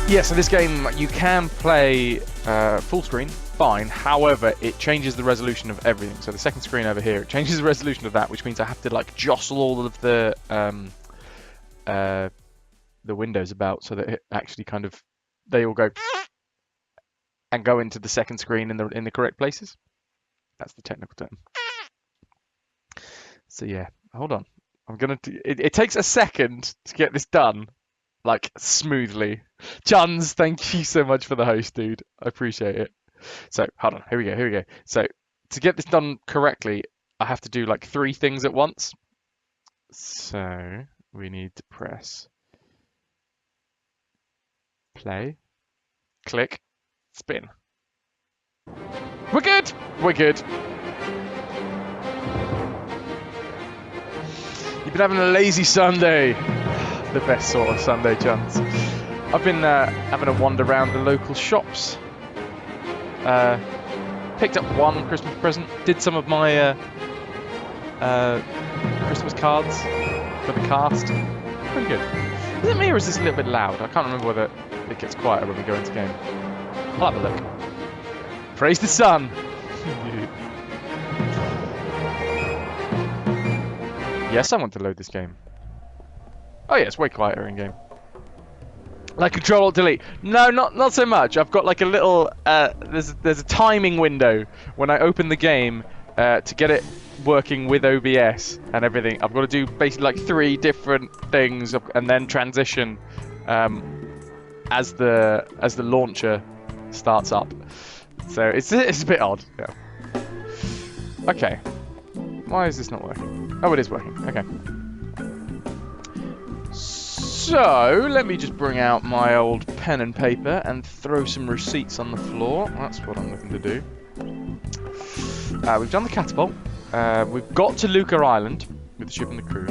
Yeah, so this game, you can play full screen, fine. However, it changes the resolution of everything. So the second screen over here, it changes the resolution of that, which means I have to like jostle all of the windows about so that it actually kind of, they all go and go into the second screen in the correct places. That's the technical term. So yeah, hold on. It takes a second to get this done. Like, smoothly. Juns, thank you so much for the host, dude. I appreciate it. So, hold on. Here we go. So, to get this done correctly, I have to do, like, 3 things at once. So, we need to press play, click, spin. We're good! We're good. You've been having a lazy Sunday. The best sort of Sunday, Juns. I've been having a wander around the local shops. Picked up one Christmas present. Did some of my Christmas cards for the cast. Pretty good. Is it me or is this a little bit loud? I can't remember whether it gets quieter when we go into game. I'll have a look. Praise the sun! Yes, I want to load this game. Oh yeah, it's way quieter in game. Like Control-Alt-Delete. No, not so much. I've got like a little there's a timing window when I open the game to get it working with OBS and everything. I've got to do basically like 3 different things and then transition as the launcher starts up. So it's a bit odd. Yeah. Okay. Why is this not working? Oh, it is working. Okay. So, let me just bring out my old pen and paper and throw some receipts on the floor. That's what I'm looking to do. We've done the catapult. We've got to Luca Island with the ship and the crew.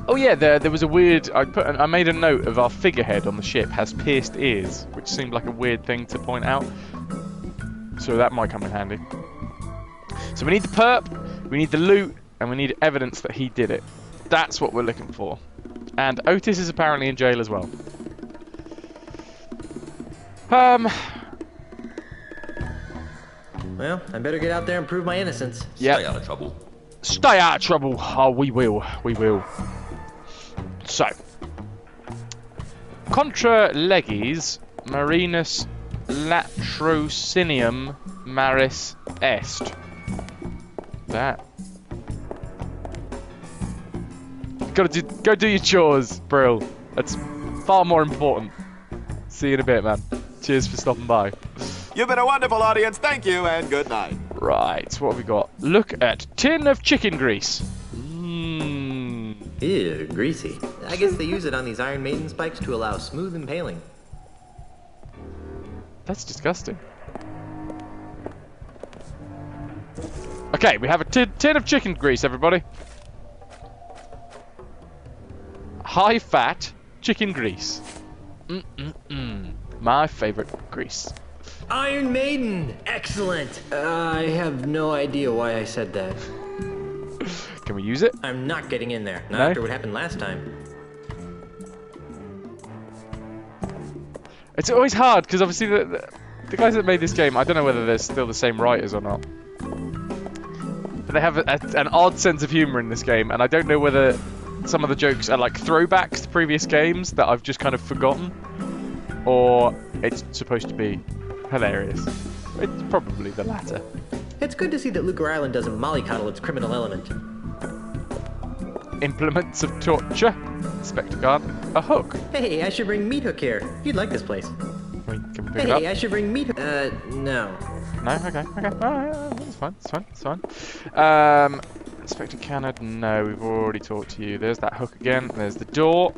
Oh yeah, there was a weird... I made a note of our figurehead on the ship has pierced ears, which seemed like a weird thing to point out. So that might come in handy. So we need the perp, we need the loot, and we need evidence that he did it. That's what we're looking for. And Otis is apparently in jail as well. Well, I better get out there and prove my innocence. Yeah. Stay out of trouble. Stay out of trouble. Oh, we will. We will. So. Contra legis marinus latrocinium maris est. That. Go do your chores, Brill. That's far more important. See you in a bit, man. Cheers for stopping by. You've been a wonderful audience. Thank you and good night. Right, what have we got? Look at tin of chicken grease. Ew, greasy. I guess they use it on these Iron Maiden spikes to allow smooth impaling. That's disgusting. Okay, we have a tin of chicken grease, everybody. High fat chicken grease. My favorite grease. Iron Maiden! Excellent! I have no idea why I said that. Can we use it? I'm not getting in there. Not No? after what happened last time. It's always hard, because obviously the guys that made this game, I don't know whether they're still the same writers or not. But they have an odd sense of humour in this game, and I don't know whether some of the jokes are like throwbacks to previous games that I've just kind of forgotten, or it's supposed to be hilarious. It's probably the latter. It's good to see that Luca Island doesn't mollycoddle its criminal element. Implements of torture. Inspector guard. A hook. Hey, I should bring Meat Hook here. You'd like this place. Can we pick it up? Hey, I should bring Meat Hook. No. No? Okay. Alright, it's fine. Inspector Cannard, no, we've already talked to you. There's that hook again. There's the door.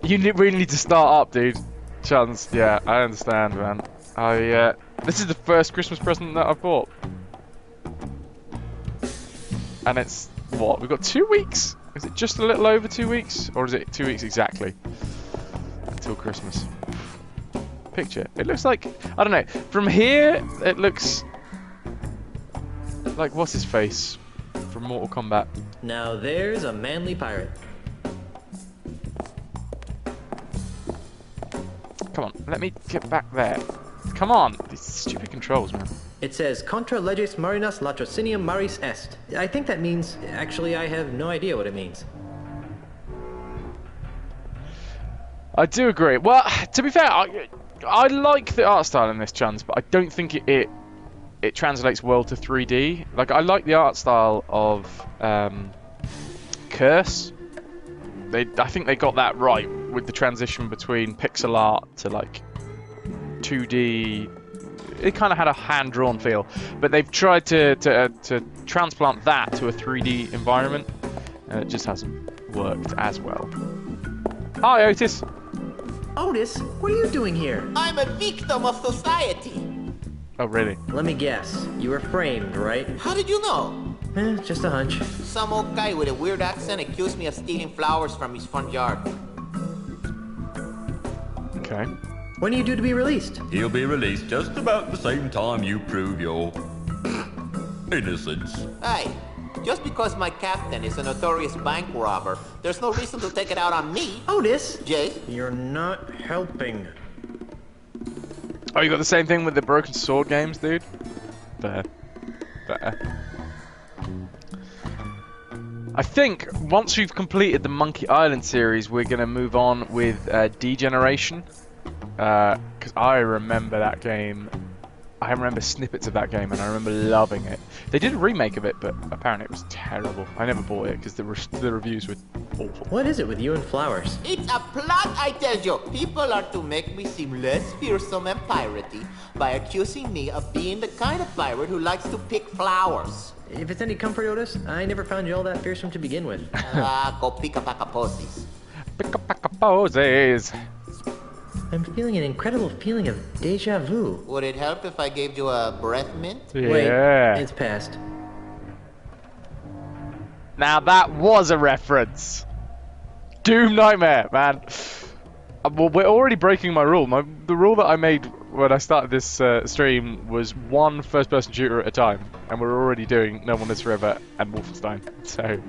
You really need to start up, dude. Chance, yeah, I understand, man. This is the first Christmas present that I've bought. And it's, what, we've got 2 weeks? Is it just a little over 2 weeks? Or is it 2 weeks exactly? Until Christmas. Picture. It looks like, I don't know, from here, it looks like, what's his face? from Mortal Kombat. Now there's a manly pirate. Come on, let me get back there. Come on, these stupid controls, man. It says Contra leges marinas latrocinium maris est. I think that means, actually I have no idea what it means. I do agree. Well, to be fair, I like the art style in this, Chance, but I don't think it translates well to 3D. Like, I like the art style of Curse. I think they got that right with the transition between pixel art to like 2D. It kind of had a hand-drawn feel, but they've tried to transplant that to a 3D environment, and it just hasn't worked as well. Hi, Otis. Otis, what are you doing here? I'm a victim of society. Oh, really? Let me guess. You were framed, right? How did you know? Just a hunch. Some old guy with a weird accent accused me of stealing flowers from his front yard. Okay. When are you due to be released? He'll be released just about the same time you prove your innocence. Hey, just because my captain is a notorious bank robber, there's no reason to take it out on me. Otis! Jay? You're not helping. Oh, you got the same thing with the Broken Sword games, dude? There. I think once we've completed the Monkey Island series, we're going to move on with Degeneration. Because I remember that game. I remember snippets of that game and I remember loving it. They did a remake of it, but apparently it was terrible. I never bought it because the reviews were awful. What is it with you and flowers? It's a plot, I tell you. People are to make me seem less fearsome and piratey by accusing me of being the kind of pirate who likes to pick flowers. If it's any comfort, Otis, I never found you all that fearsome to begin with. Go pick-a-pack-a-posies. Pick-a-pack-a-posies. I'm feeling an incredible feeling of deja vu. Would it help if I gave you a breath mint? Yeah. Wait, it's past. Now that was a reference. Doom Nightmare, man. Well, we're already breaking my rule. The rule that I made when I started this stream was one first-person shooter at a time, and we're already doing No One Lives Forever and Wolfenstein. So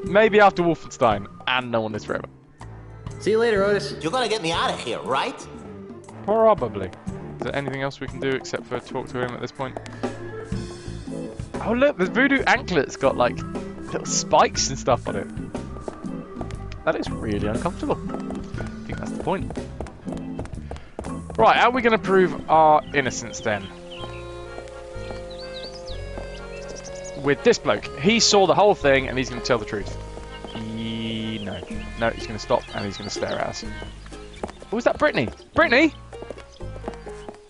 maybe after Wolfenstein and No One Lives Forever. See you later, Otis. You're gonna get me out of here, right? Probably. Is there anything else we can do except for talk to him at this point? Oh look, the voodoo anklet's got like little spikes and stuff on it. That is really uncomfortable. I think that's the point. Right, how are we going to prove our innocence then? With this bloke. He saw the whole thing and he's going to tell the truth. No, he's going to stop and he's going to stare at us. Oh, is that Brittany? Brittany?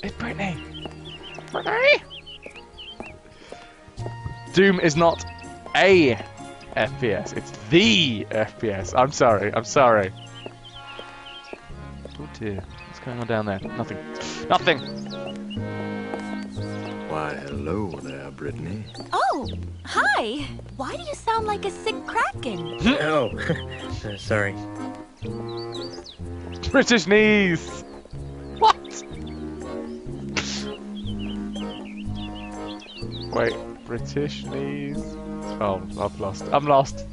It's Brittany. Brittany? Doom is not a FPS, it's the FPS. I'm sorry. Oh dear, what's going on down there? Nothing. Why, hello there, Brittany. Oh, hi. Why do you sound like a sick kraken? Oh, sorry. British knees! What? Wait, British knees? Oh, I'm lost.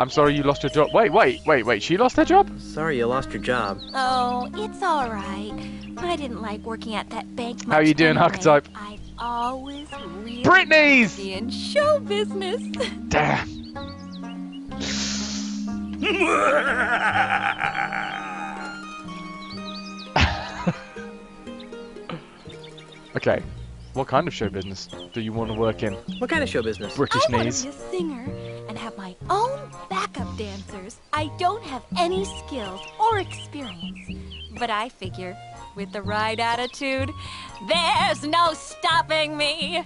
I'm sorry you lost your job. Wait, she lost her job? Sorry you lost your job. Oh, it's all right. I didn't like working at that bank much. How you doing, anyway. Archetype? I've always really Britney's! wanted to be in show business. Damn. Okay, what kind of show business do you want to work in? What kind of show business? British I want knees. to be a singer and have my own backup dancers. I don't have any skills or experience, but I figure with the right attitude, there's no stopping me.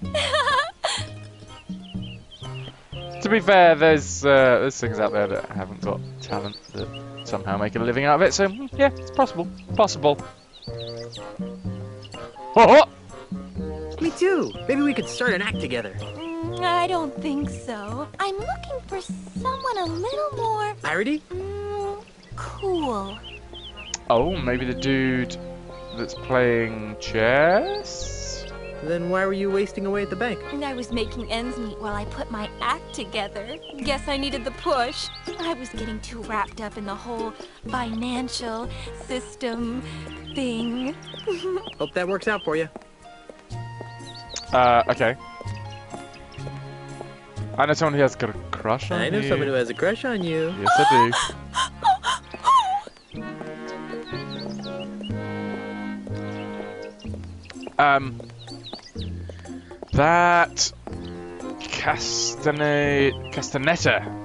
To be fair, there's things out there that haven't got talent that somehow make a living out of it. So yeah, it's possible. Oh! Me too. Maybe we could start an act together. I don't think so. I'm looking for someone a little more Piratey? cool. Oh, maybe the dude that's playing chess? Then why were you wasting away at the bank? And I was making ends meet while I put my act together. Guess I needed the push. I was getting too wrapped up in the whole financial system thing. Hope that works out for you. Okay. I know someone who has got a crush on you. I know someone who has a crush on you. Yes, I do. That Castaneta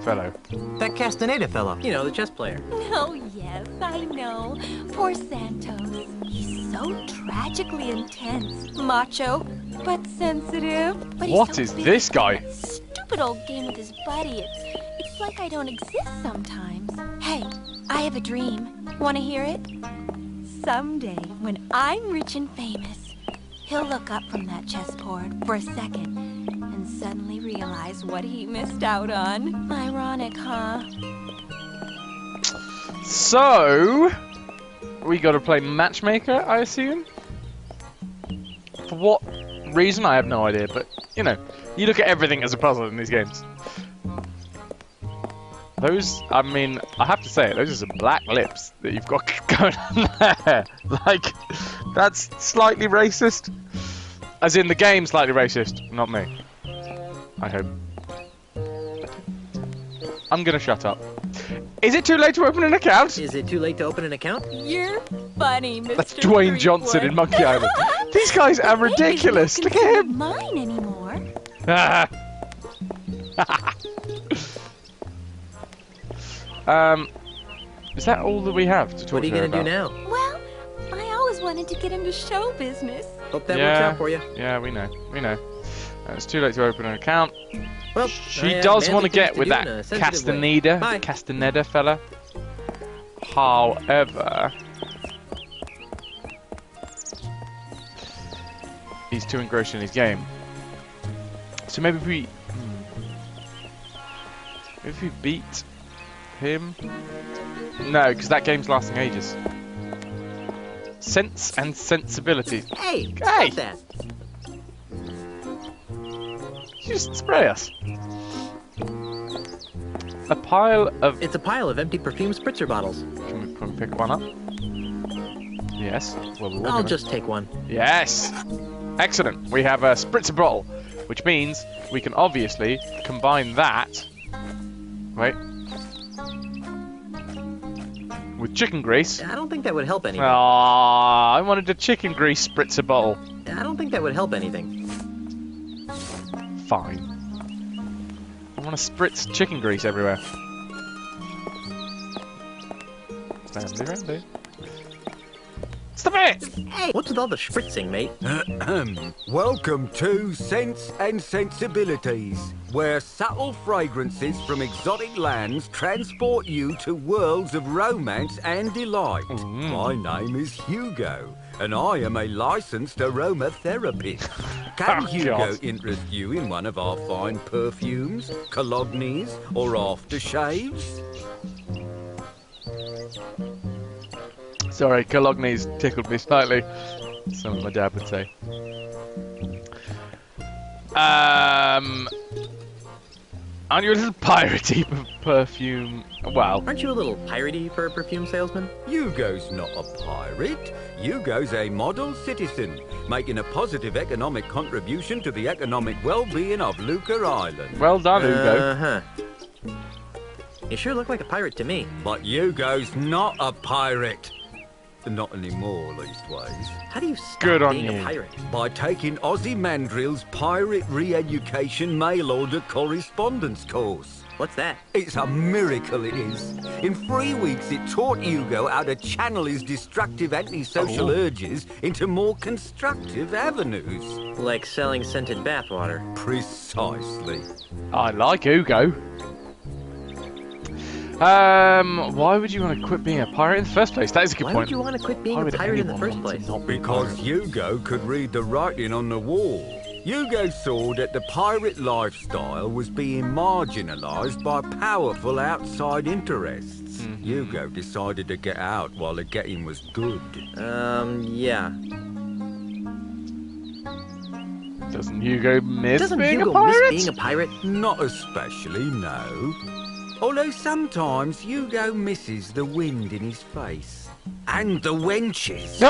fellow. That Castaneda fellow. You know, the chess player. Oh, yes, I know. Poor Santos. He's so tragically intense. Macho, but sensitive. But What he's so is busy this guy? playing that stupid old game with his buddy. It's like I don't exist sometimes. Hey, I have a dream. Want to hear it? Someday, when I'm rich and famous, he'll look up from that chessboard for a second and suddenly realize what he missed out on. Ironic, huh? So, we got to play matchmaker, I assume? For what reason? I have no idea, but, you know, you look at everything as a puzzle in these games. Those, I mean, I have to say it, those are some black lips that you've got going on there. Like, that's slightly racist. As in the game, slightly racist, not me. I hope. I'm gonna shut up. Is it too late to open an account? Is it too late to open an account? You're funny, Mr. That's Dwayne Johnson in Monkey Island. These guys are ridiculous. Look at him. Mine anymore. Is that all that we have to talk What are you to her gonna do about? now? Well, I always wanted to get into show business. Hope that works out for you. Yeah, we know. We know. It's too late to open an account. Well, She I have does manly want to things get with do that in a sensitive way. Bye. Castaneda fella. However, he's too engrossed in his game. So maybe if we beat him. No, because that game's lasting ages. Sense and sensibility. Hey, Hey! stop that. You just spray us. A pile of. It's a pile of empty perfume spritzer bottles. Can we pick one up? Yes. Well, we'll I'll just take one. Yes. Excellent. We have a spritzer bottle, which means we can obviously combine that. Wait. With chicken grease. I don't think that would help anything. Ah, I wanted a chicken grease spritzer bottle. I don't think that would help anything. Fine. I want to spritz chicken grease everywhere. Stanley Randy. Stop it! Hey, what's with all the spritzing, mate? Welcome to Sense and Sensibilities, where subtle fragrances from exotic lands transport you to worlds of romance and delight. My name is Hugo, and I am a licensed aromatherapist. Can Oh, Hugo God. interest you in one of our fine perfumes, colognes, or aftershaves? Sorry, Cologne's tickled me slightly. Something my dad would say. Aren't you a little piratey perfume? Well, Aren't you a little piratey for a perfume salesman? Hugo's not a pirate. Hugo's a model citizen, making a positive economic contribution to the economic well-being of Luca Island. well done, Hugo. Uh-huh. You sure look like a pirate to me. But Hugo's not a pirate. Not anymore, leastways. How do you stop Good on being you. a pirate? By taking Ozzy Mandrill's Pirate Re-Education Mail Order Correspondence course. What's that? It's a miracle, it is. In 3 weeks, it taught Hugo how to channel his destructive antisocial urges into more constructive avenues. Like selling scented bathwater. Precisely. I like Hugo. Why would you want to quit being a pirate in the first place? That is a good Why point. would you want to quit being Why a would pirate in the anyone first want to place? not be a Because pirate? Hugo could read the writing on the wall. Hugo saw that the pirate lifestyle was being marginalised by powerful outside interests. Hugo decided to get out while the getting was good. Yeah. Doesn't Hugo miss Doesn't being Hugo a pirate? miss being a pirate? Not especially, no. Although sometimes Hugo misses the wind in his face. And the wenches.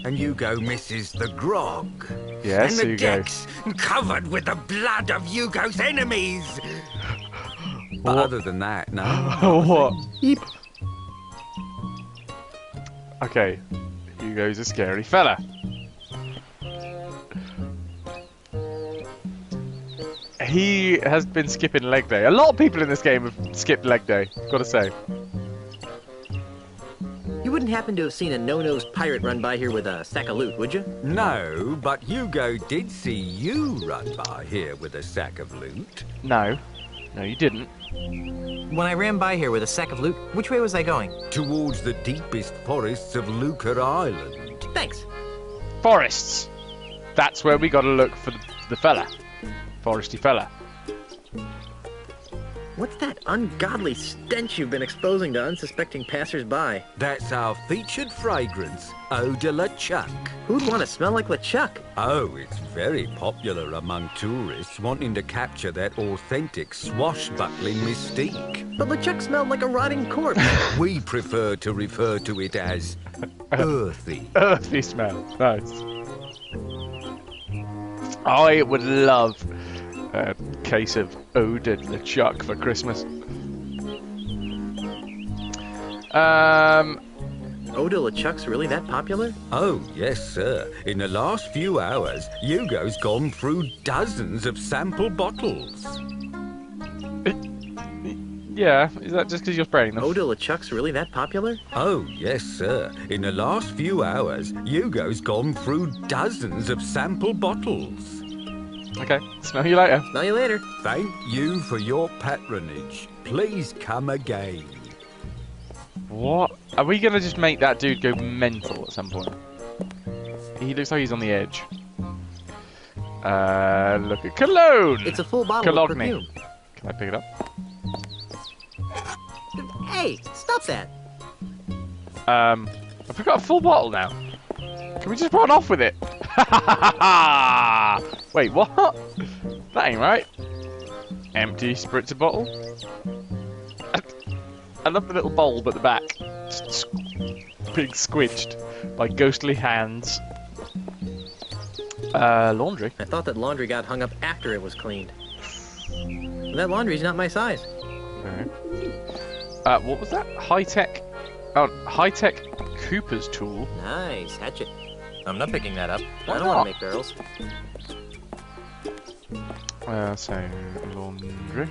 And Hugo misses the grog. Yes, and the Hugo. decks covered with the blood of Hugo's enemies. But What? other than that, no. What? Yeep. Okay, Hugo's a scary fella. He has been skipping leg day. A lot of people in this game have skipped leg day, gotta say. You wouldn't happen to have seen a no-nosed pirate run by here with a sack of loot, would you? No, but Hugo did see you run by here with a sack of loot. No. No, you didn't. When I ran by here with a sack of loot, which way was I going? Towards the deepest forests of Lucre Island. Thanks. Forests. That's where we gotta look for the fella. Foresty fella. What's that ungodly stench you've been exposing to unsuspecting passers-by? That's our featured fragrance, Eau de la Chuck. Who'd want to smell like LeChuck? Oh, it's very popular among tourists wanting to capture that authentic swashbuckling mystique. But LeChuck smelled like a rotting corpse. We prefer to refer to it as earthy. Earthy smell. Nice. I would love a case of Eau de la Chuck for Christmas. Eau de LeChuck's really that popular? Oh, yes, sir. In the last few hours, Hugo's gone through dozens of sample bottles. Yeah, is that just because you're spraying them? Eau de LeChuck's really that popular? Oh, yes, sir. In the last few hours, Hugo's gone through dozens of sample bottles. Okay, smell you later. Smell you later. Thank you for your patronage. Please come again. What? Are we gonna just make that dude go mental at some point? He looks like he's on the edge. Look at cologne! It's a full bottle of Cologne. perfume. Can I pick it up? Hey, stop that. I've got a full bottle now. Can we just run off with it? Wait, what? That ain't right. Empty spritzer bottle. I love the little bulb at the back. Just being squidged by ghostly hands. Laundry. I thought that laundry got hung up after it was cleaned. That laundry's not my size. Alright. What was that? High-tech... Oh, high-tech Cooper's tool. Nice, hatchet. I'm not picking that up. Why I don't not? want to make barrels. So, laundry.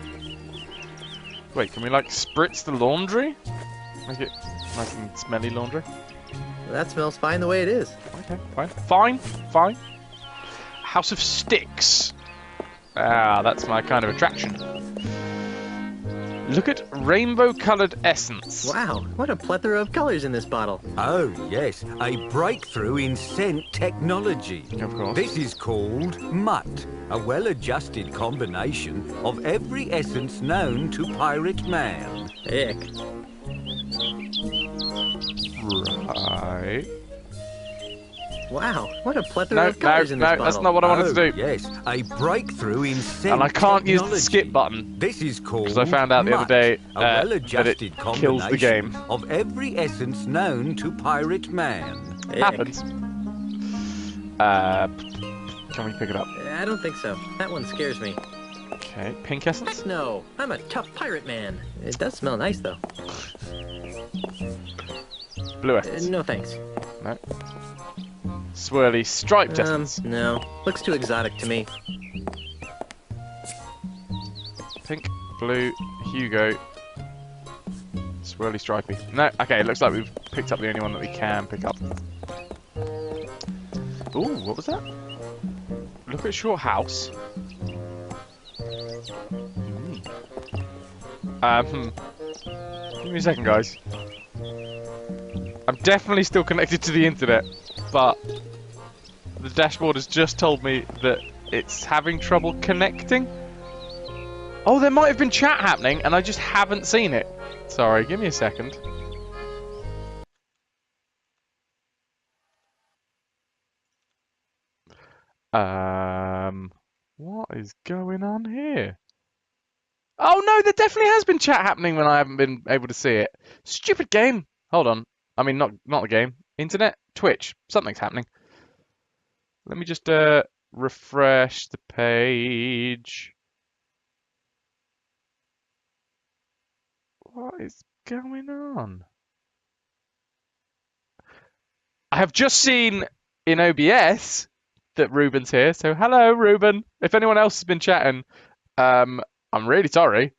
Wait, can we, like, spritz the laundry? Make it nice and smelly laundry? That smells fine the way it is. Okay, fine. Fine, fine. House of Sticks. Ah, that's my kind of attraction. Look at rainbow-coloured essence. Wow, what a plethora of colors in this bottle. Oh, yes, a breakthrough in scent technology. Of course. This is called Mutt, a well-adjusted combination of every essence known to Pirate Man. Ick. Right. Wow, what a plethora No, of colors in this bottle. that's not what I wanted to do. Yes, a breakthrough in scent And I can't use the technology. skip button. This is called Because I found out the other Mutt, day a that well-adjusted it kills the combination game. of every essence known to Pirate Man. Ick. Happens. Can we pick it up? I don't think so. That one scares me. Okay, pink essence? Heck no, I'm a tough pirate man. It does smell nice though. Blue essence? No thanks. No. Swirly striped essence? No. Looks too exotic to me. Pink, blue, Hugo, swirly stripy. No, okay, it looks like we've picked up the only one that we can pick up. Ooh, what was that? Look at your house. Give me a second, guys. I'm definitely still connected to the internet, but the dashboard has just told me that it's having trouble connecting. Oh, there might have been chat happening, and I just haven't seen it. Sorry, give me a second. What is going on here? Oh no, there definitely has been chat happening when I haven't been able to see it. Stupid game. Hold on. I mean, not the game. Internet? Twitch. Something's happening. Let me just refresh the page. What is going on? I have just seen in OBS that Ruben's here. So hello, Ruben. If anyone else has been chatting, I'm really sorry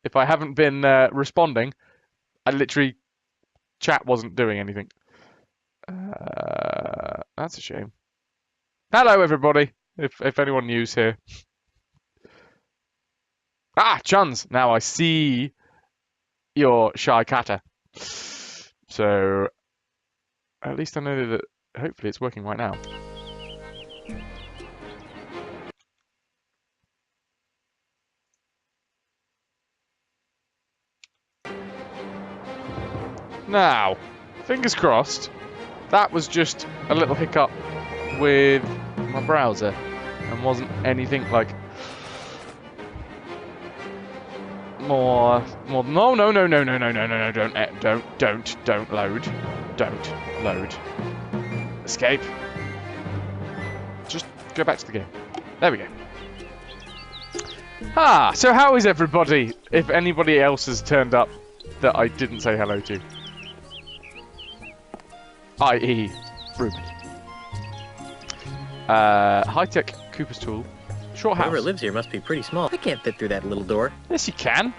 if I haven't been responding. I literally, chat wasn't doing anything. That's a shame. Hello, everybody. If anyone new's here. Ah, Chuns. Now I see your shy catter. So at least I know that hopefully it's working right now. Now, fingers crossed, that was just a little hiccup with my browser and wasn't anything like more no, don't load. Escape. Just go back to the game. There we go. Ah, so how is everybody? If anybody else has turned up that I didn't say hello to. I.e. Ruben. High-tech Cooper's tool. Short house. Whoever lives here must be pretty small. I can't fit through that little door. Yes, you can.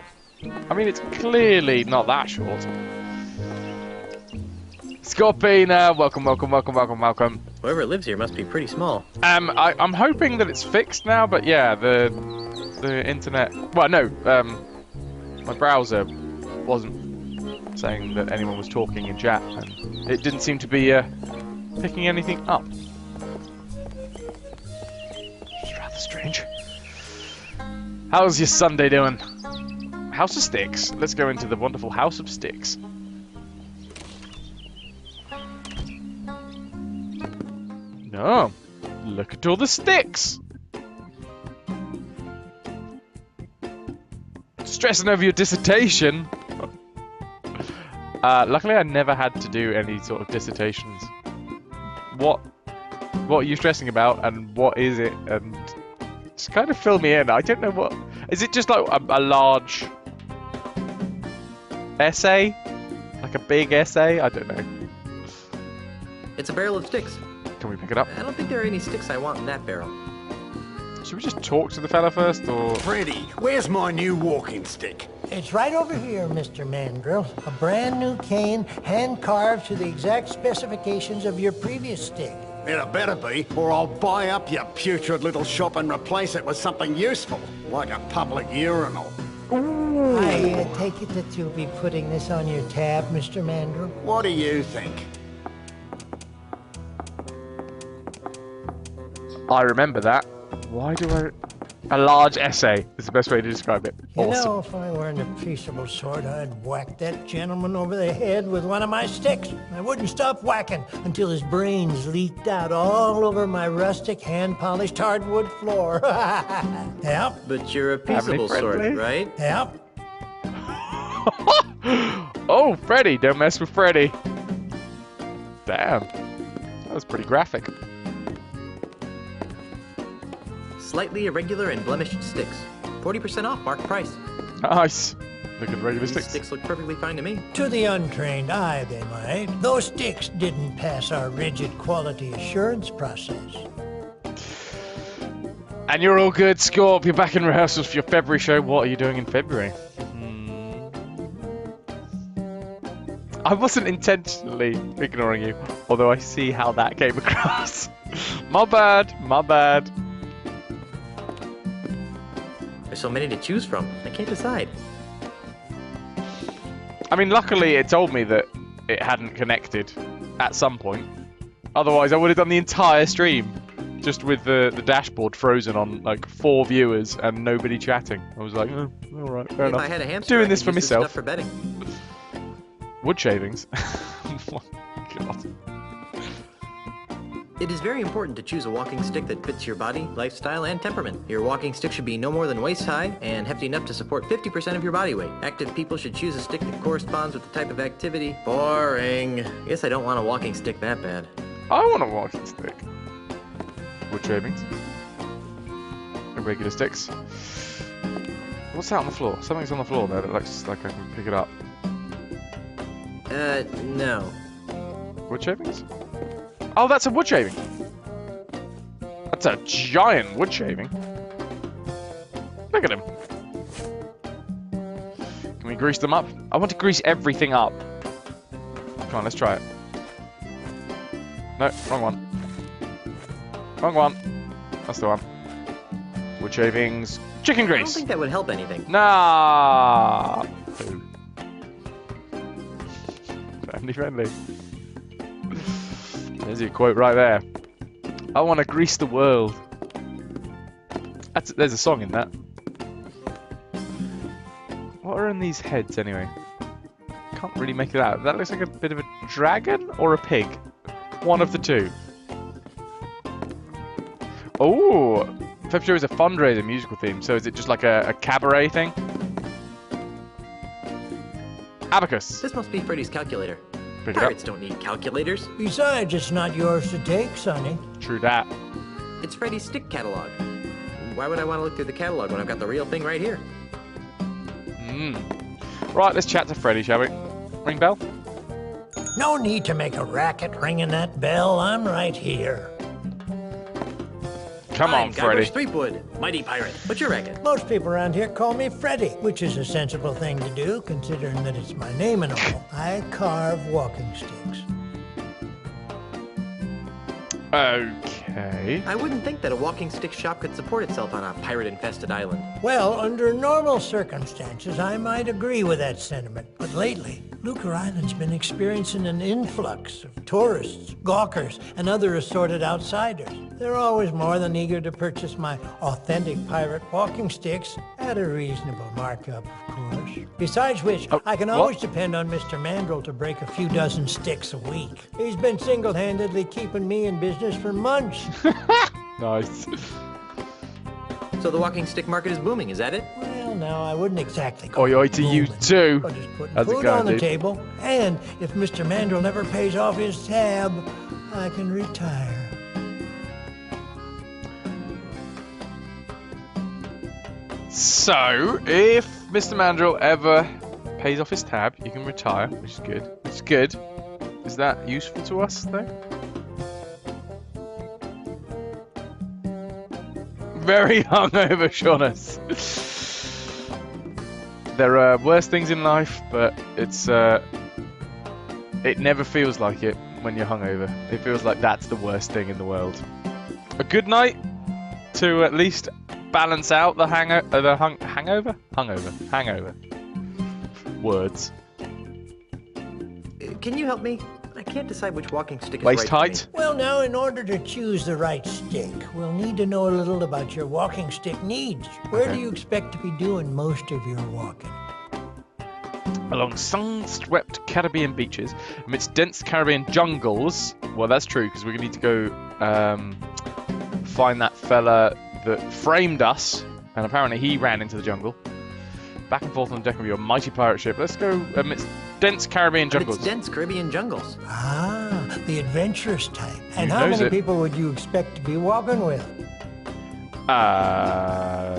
I mean, it's clearly not that short. Scorpina, welcome. Whoever lives here must be pretty small. I'm hoping that it's fixed now, but yeah, the internet. Well, no, my browser wasn't saying that anyone was talking in chat, and it didn't seem to be picking anything up. Which is rather strange. How's your Sunday doing? House of Sticks. Let's go into the wonderful House of Sticks. No, look at all the sticks. Stressing over your dissertation. Luckily, I never had to do any sort of dissertations. What are you stressing about, and what is it? And just kind of fill me in. I don't know what. Is it just like a large essay, like a big essay? I don't know. It's a barrel of sticks. Can we pick it up? I don't think there are any sticks I want in that barrel. Should we just talk to the fella first, or? Freddy, where's my new walking stick? It's right over here, Mr. Mandrill. A brand new cane, hand-carved to the exact specifications of your previous stick. It better be, or I'll buy up your putrid little shop and replace it with something useful, like a public urinal. I take it that you'll be putting this on your tab, Mr. Mandrill? What do you think? I remember that. Why do I... A large essay is the best way to describe it. You Awesome. know, if I weren't a peaceable sort, I'd whack that gentleman over the head with one of my sticks. I wouldn't stop whacking until his brains leaked out all over my rustic, hand-polished hardwood floor. Yep. But you're a peaceable sort, right? Yep. Oh, Freddy! Don't mess with Freddy. Damn. That was pretty graphic. Slightly irregular and blemished sticks. 40% off, marked price. Nice. Look at the regular These sticks. sticks look perfectly fine to me. To the untrained eye, they might. Those sticks didn't pass our rigid quality assurance process. And you're all good, Scorp. You're back in rehearsals for your February show. What are you doing in February? I wasn't intentionally ignoring you, although I see how that came across. My bad. There's so many to choose from. I can't decide. I mean, luckily it told me that it hadn't connected at some point. Otherwise, I would have done the entire stream just with the dashboard frozen on like 4 viewers and nobody chatting. I was like, oh, all right, fair enough. If I had a hamster, Doing I this could for use myself. Stuff for bedding. Wood shavings. Oh my God. It is very important to choose a walking stick that fits your body, lifestyle, and temperament. Your walking stick should be no more than waist high and hefty enough to support 50% of your body weight. Active people should choose a stick that corresponds with the type of activity. Boring. I guess I don't want a walking stick that bad. I want a walking stick. Wood shavings. Irregular sticks. What's that on the floor? Something's on the floor there that looks like I can pick it up. No. Wood shavings? Oh, that's a wood shaving. That's a giant wood shaving. Look at him. Can we grease them up? I want to grease everything up. Come on, let's try it. No, wrong one. Wrong one. That's the one. Wood shavings. Chicken grease. I don't think that would help anything. Nah. Family friendly. There's your quote right there. I want to grease the world. There's a song in that. What are in these heads anyway? Can't really make it out. That looks like a bit of a dragon or a pig. One of the two. Oh, Feb Show is a fundraiser musical theme. So is it just like a cabaret thing? Abacus. This must be Freddy's calculator. Pick it up. Pirates don't need calculators. Besides, it's not yours to take, Sonny. True that. It's Freddy's stick catalog. Why would I want to look through the catalog when I've got the real thing right here? Right, let's chat to Freddy, shall we? Ring bell? No need to make a racket ringing that bell. I'm right here. Come on, Freddy. Threepwood, mighty pirate. What's your racket? Most people around here call me Freddy, which is a sensible thing to do, considering that it's my name and all. I carve walking sticks. Okay. I wouldn't think that a walking stick shop could support itself on a pirate-infested island. Well, under normal circumstances, I might agree with that sentiment. But lately, Lucre Island's been experiencing an influx of tourists, gawkers, and other assorted outsiders. They're always more than eager to purchase my authentic pirate walking sticks at a reasonable markup, of course. Besides which, I can always depend on Mr. Mandrill to break a few dozen sticks a week. He's been single-handedly keeping me in business for months. Nice. So the walking stick market is booming, is that it? Well, no, I wouldn't exactly call Oi, it to you booming. too. But just putting How's it food going, on the dude? table, and if Mr. Mandrill never pays off his tab, I can retire. So, if Mr. Mandrill ever pays off his tab, you can retire, which is good. It's good. Is that useful to us, though? Very hungover, Shaunas. There are worse things in life, but it never feels like it when you're hungover. It feels like that's the worst thing in the world. A good night to at least balance out the hangover. Words. Can you help me? I can't decide which walking stick is Waist right height. for me. Well, now, in order to choose the right stick, we'll need to know a little about your walking stick needs. Where do you expect to be doing most of your walking? Along sun-swept Caribbean beaches, amidst dense Caribbean jungles. Well, that's true, because we're going to need to go find that fella that framed us, and apparently he ran into the jungle. Back and forth on the deck of your mighty pirate ship. Let's go amidst dense Caribbean jungles. It's dense Caribbean jungles. Ah, the adventurous type. And Who how knows many it? people would you expect to be walking with? But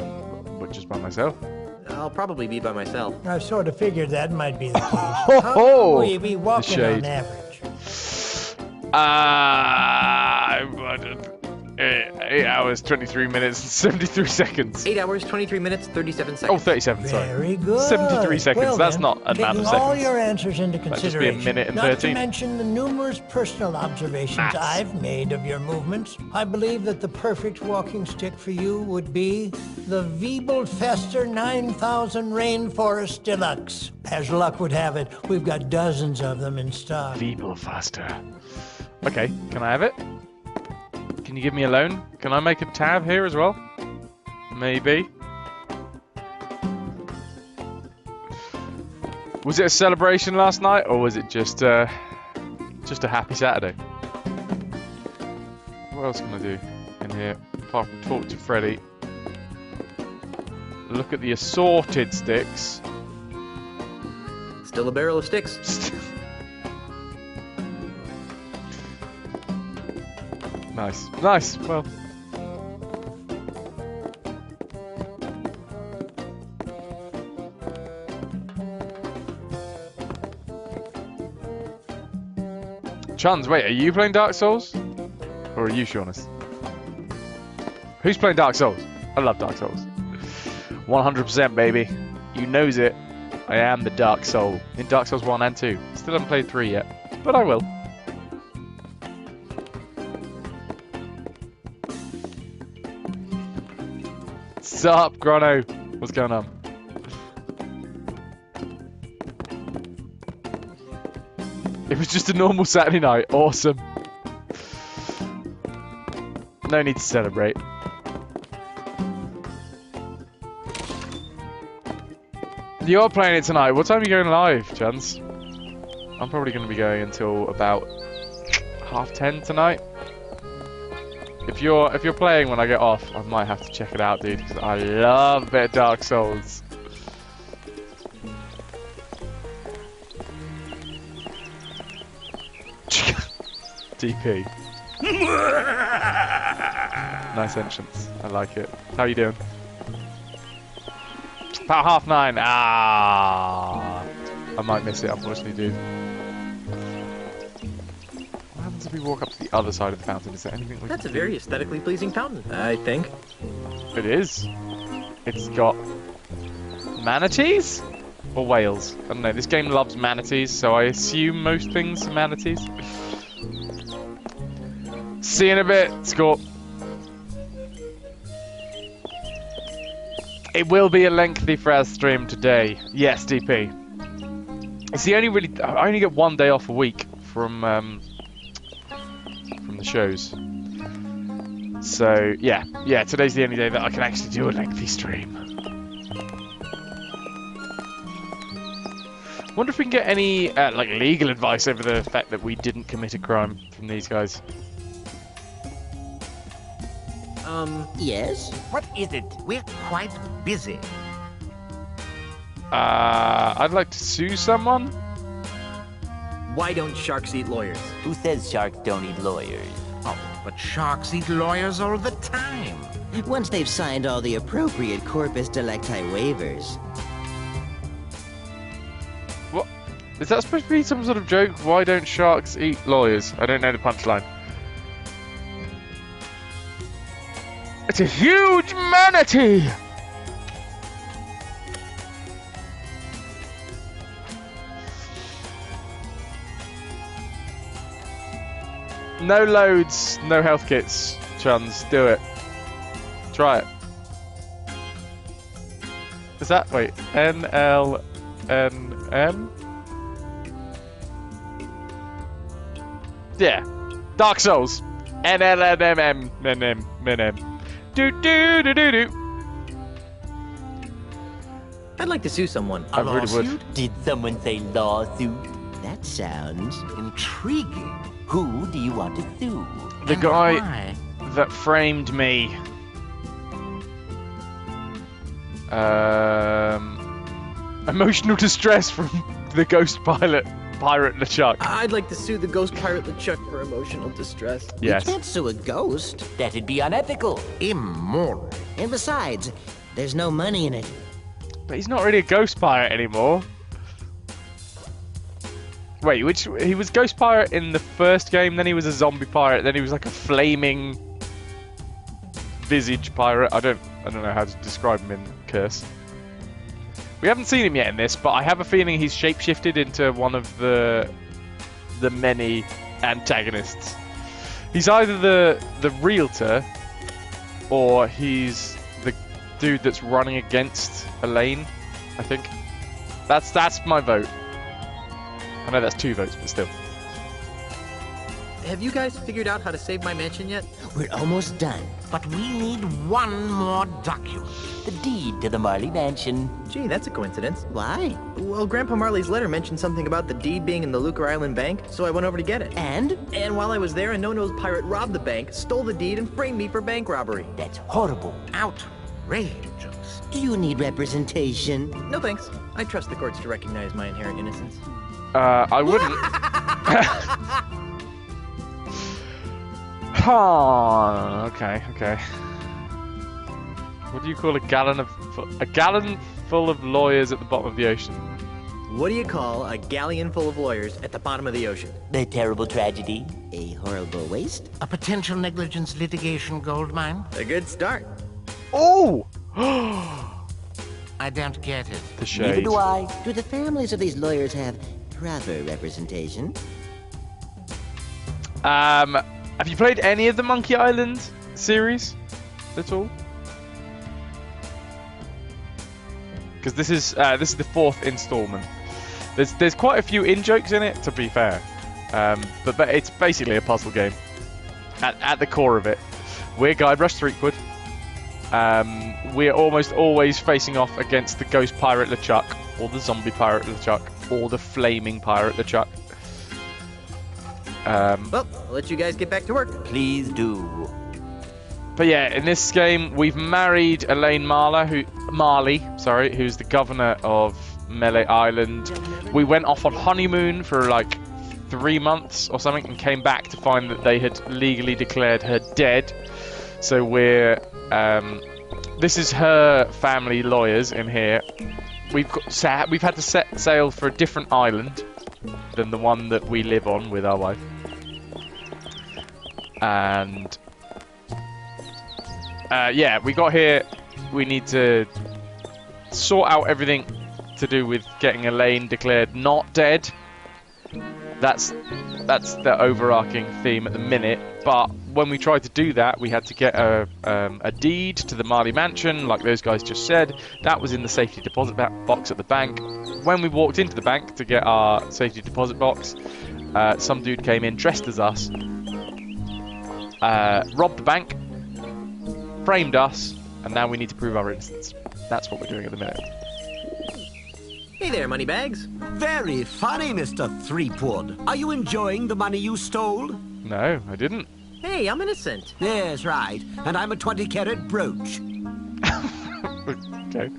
just by myself. I'll probably be by myself. I sort of figured that might be the case. Ho, How ho! long will you be The walking shade. on average? 8 hours, 23 minutes, and 73 seconds. 8 hours, 23 minutes, 37 seconds. Oh, 37, sorry. Very good. 73 seconds, Well, that's then, not an amount of taking all seconds. your answers into That'd just be a consideration, minute and not 13. to mention the numerous personal observations Maths. I've made of your movements, I believe that the perfect walking stick for you would be the Wiebelfester 9000 Rainforest Deluxe. As luck would have it, we've got dozens of them in stock. Wiebelfester. Okay, can I have it? Can you give me a loan? Can I make a tab here as well? Maybe. Was it a celebration last night, or was it just a happy Saturday? What else can I do in here? Apart from talk to Freddy. Look at the assorted sticks. Still a barrel of sticks. Nice. Nice. Well. Chuns, wait, are you playing Dark Souls? Or are you Shaunus? Who's playing Dark Souls? I love Dark Souls. 100% baby. You knows it. I am the Dark Soul. In Dark Souls 1 and 2. Still haven't played 3 yet. But I will. Sup, Grono? What's going on? It was just a normal Saturday night. Awesome. No need to celebrate. You are playing it tonight. What time are you going live, Chance? I'm probably going to be going until about 10:30 tonight. If you're playing when I get off, I might have to check it out, dude, because I love a bit of Dark Souls. DP. Nice entrance. I like it. How you doing? About 9:30. Ah, I might miss it, unfortunately, dude. What happens if we walk up to the other side of the fountain? Is there anything we That's a can do? very aesthetically pleasing fountain, I think. It is. It's got manatees or whales. I don't know. This game loves manatees, so I assume most things are manatees. See you in a bit, Scorp. It will be a lengthy Fraz stream today. Yes, DP. It's the only really. I only get 1 day off a week from the shows. So yeah, today's the only day that I can actually do a lengthy stream. Wonder if we can get any like legal advice over the fact that we didn't commit a crime from these guys. Yes? What is it? We're quite busy. I'd like to sue someone. Why don't sharks eat lawyers? Who says sharks don't eat lawyers? Oh, but sharks eat lawyers all the time. Once they've signed all the appropriate corpus delicti waivers. What? Is that supposed to be some sort of joke? Why don't sharks eat lawyers? I don't know the punchline. It's a huge manatee! No loads, no health kits, Chuns. Do it. Try it. Is that... wait. NLNM? Yeah. Dark Souls. NLNMM. Do do do do do. I'd like to sue someone. I really would. Did someone say lawsuit? That sounds intriguing. Who do you want to sue? The And guy why? that framed me. Emotional distress from the ghost pirate LeChuck. I'd like to sue the ghost pirate LeChuck for emotional distress. Yes. You can't sue a ghost. That'd be unethical. Immoral. And besides, there's no money in it. But he's not really a ghost pirate anymore. Wait, he was ghost pirate in the first game, then he was a zombie pirate, then he was like a flaming visage pirate. I don't know how to describe him in Curse. We haven't seen him yet in this, but I have a feeling he's shapeshifted into one of the many antagonists. He's either the realtor, or he's the dude that's running against Elaine, I think. That's my vote. I know that's 2 votes, but still. have you guys figured out how to save my mansion yet? We're almost done. But we need one more document. The deed to the Marley Mansion. Gee, that's a coincidence. Why? Well, Grandpa Marley's letter mentioned something about the deed being in the Lucre Island Bank, so I went over to get it. And? And while I was there, a no-nose pirate robbed the bank, stole the deed, and framed me for bank robbery. That's horrible. Outrageous. Do you need representation? No thanks. I trust the courts to recognize my inherent innocence. I wouldn't. Oh, okay. What do you call a gallon full of lawyers at the bottom of the ocean? What do you call a galleon full of lawyers at the bottom of the ocean? A terrible tragedy. A horrible waste? A potential negligence litigation gold mine? A good start. Oh! I don't get it. The shade. Neither do I. Do the families of these lawyers have proper representation? Have you played any of the Monkey Island series at all? Because this is the 4th installment. There's quite a few in-jokes in it, to be fair, but it's basically a puzzle game. At the core of it, we're Guybrush Threepwood. We're almost always facing off against the ghost pirate LeChuck, or the zombie pirate LeChuck, or the flaming pirate LeChuck. Well, I'll let you guys get back to work. Please do. But yeah, in this game, we've married Elaine Marley, who's the governor of Melee Island. We went off on honeymoon for like 3 months or something and came back to find that they had legally declared her dead. So we're this is her family lawyers in here. We've had to set sail for a different island than the one that we live on with our wife. And yeah, we got here. We need to sort out everything to do with getting Elaine declared not dead. That's the overarching theme at the minute. But when we tried to do that, we had to get a deed to the Marley Mansion, like those guys just said. That was in the safety deposit box at the bank. When we walked into the bank to get our safety deposit box, some dude came in dressed as us, robbed the bank, framed us, and now we need to prove our innocence. That's what we're doing at the minute. Hey there, moneybags. Very funny, Mr. Threepwood. Are you enjoying the money you stole? No, I didn't. Hey, I'm innocent. Yes, right. And I'm a 20-carat brooch. Okay.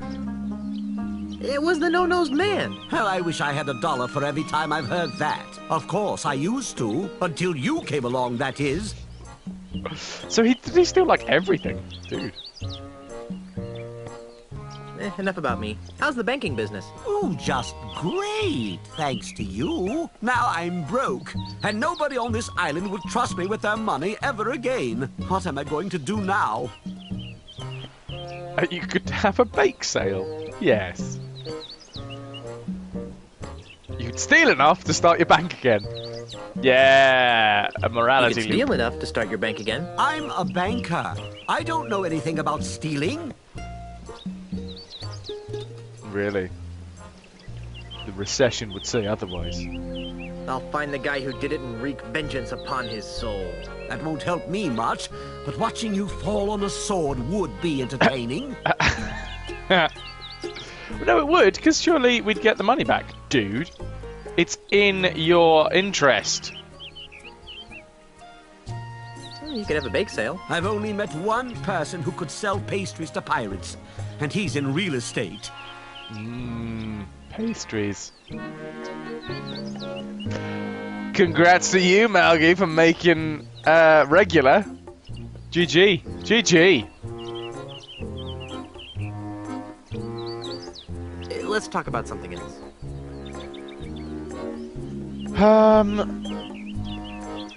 It was the no-nosed man. Well, I wish I had $1 for every time I've heard that. Of course, I used to. Until you came along, that is. So did he steal like everything? Dude. Enough about me. How's the banking business? Oh, just great, thanks to you. Now I'm broke, and nobody on this island will trust me with their money ever again. What am I going to do now? You could have a bake sale. Yes. You could steal enough to start your bank again. Yeah, a morality You could steal enough to start your bank again. I'm a banker. I don't know anything about stealing. Really? The recession would say otherwise. I'll find the guy who did it and wreak vengeance upon his soul. That won't help me much, but watching you fall on a sword would be entertaining. No, it would, because surely we'd get the money back, dude. It's in your interest. Well, you could have a bake sale. I've only met one person who could sell pastries to pirates, and he's in real estate. Pastries. Congrats to you, Malgi, for making regular. GG. GG. Let's talk about something else.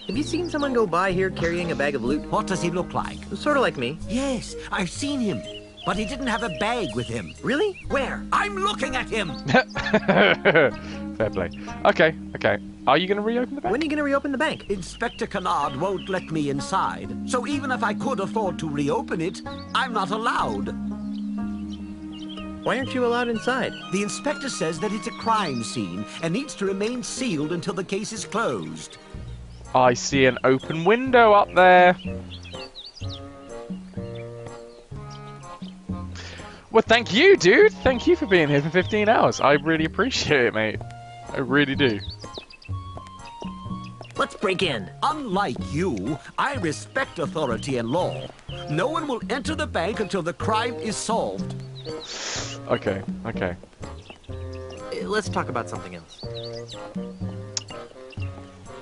Have you seen someone go by here carrying a bag of loot? What does he look like? Sort of like me. Yes, I've seen him. But he didn't have a bag with him. Really? Where? I'm looking at him! Fair play. Okay. Are you going to reopen the bank? When are you going to reopen the bank? Inspector Kennard won't let me inside. So even if I could afford to reopen it, I'm not allowed. Why aren't you allowed inside? The inspector says that it's a crime scene and needs to remain sealed until the case is closed. I see an open window up there. Well, thank you, dude. Thank you for being here for 15 hours. I really appreciate it, mate. I really do. Let's break in. Unlike you, I respect authority and law. No one will enter the bank until the crime is solved. Okay, okay. Let's talk about something else.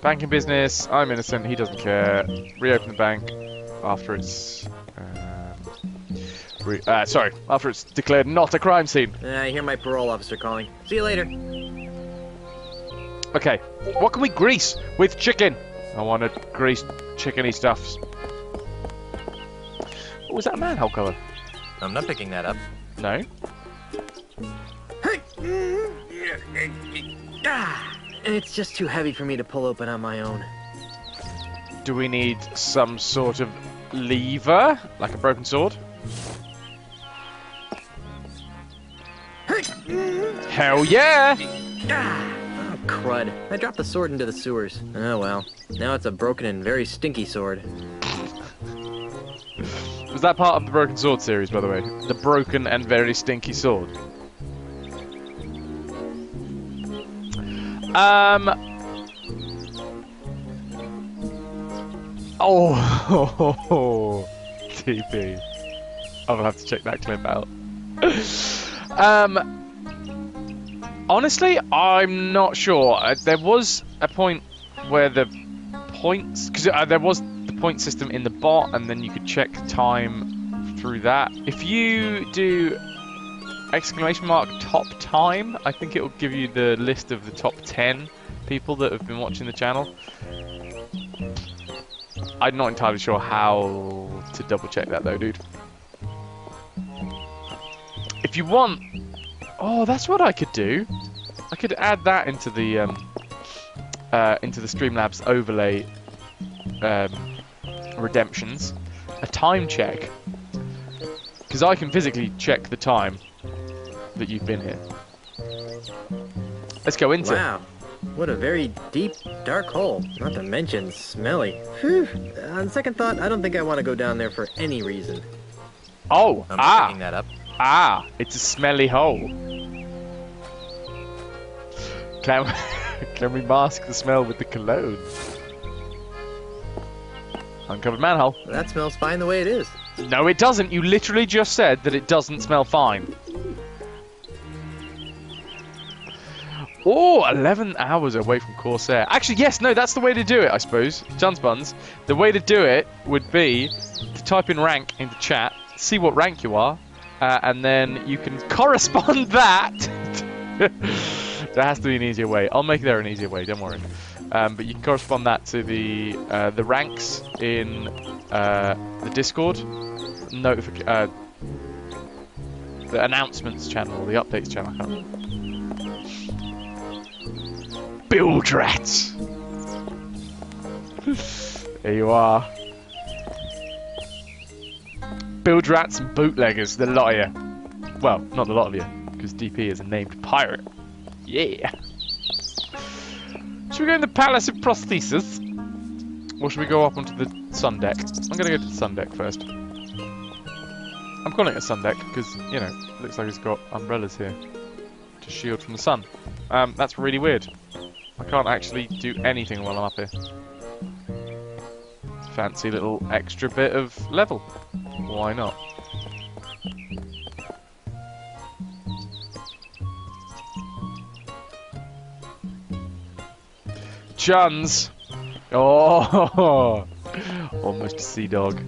Banking business. I'm innocent. He doesn't care. Reopen the bank after it's... after it's declared not a crime scene. I hear my parole officer calling. See you later. Okay, what can we grease with chicken? I want to grease chickeny stuffs. Oh, was that a manhole cover? I'm not picking that up. No. It's just too heavy for me to pull open on my own. Do we need some sort of lever, like a broken sword? Hell yeah! Oh, crud. I dropped the sword into the sewers. Oh well. Now it's a broken and very stinky sword. Was that part of the Broken Sword series, by the way? The broken and very stinky sword. Oh, TP. I'll have to check that clip out. Honestly, I'm not sure. There was a point where the points, because there was the point system in the bot, and then you could check time through that. If you do !top time, I think it will give you the list of the top 10 people that have been watching the channel. I'm not entirely sure how to double check that though, dude. If you want, oh, that's what I could do. I could add that into the Streamlabs overlay redemptions, a time check, because I can physically check the time that you've been here. Let's go into. Wow, what a very deep, dark hole. Not to mention smelly. Whew. On second thought, I don't think I want to go down there for any reason. Oh, I'm picking that up. Ah, it's a smelly hole. Can we mask the smell with the cologne? Uncovered manhole. That smells fine the way it is. No, it doesn't. You literally just said that it doesn't smell fine. Oh, 11 hours away from Corsair. Actually, yes, no, that's the way to do it, I suppose. John's Buns. The way to do it would be to type in rank into chat, see what rank you are, and then you can correspond that. There has to be an easier way. I'll make there an easier way, don't worry. But you can correspond that to the ranks in the Discord, the announcements channel, the updates channel. I can't remember. Build rats. Here you are. Build rats and bootleggers, the lot of you. Well, not the lot of you, because DP is a named pirate. Yeah. Should we go in the Palace of Prosthesis? Or should we go up onto the sun deck? I'm going to go to the sun deck first. I'm calling it a sun deck because, you know, it looks like it's got umbrellas here to shield from the sun. That's really weird. I can't actually do anything while I'm up here. Fancy little extra bit of level. Why not? Chuns. Oh, almost a sea dog.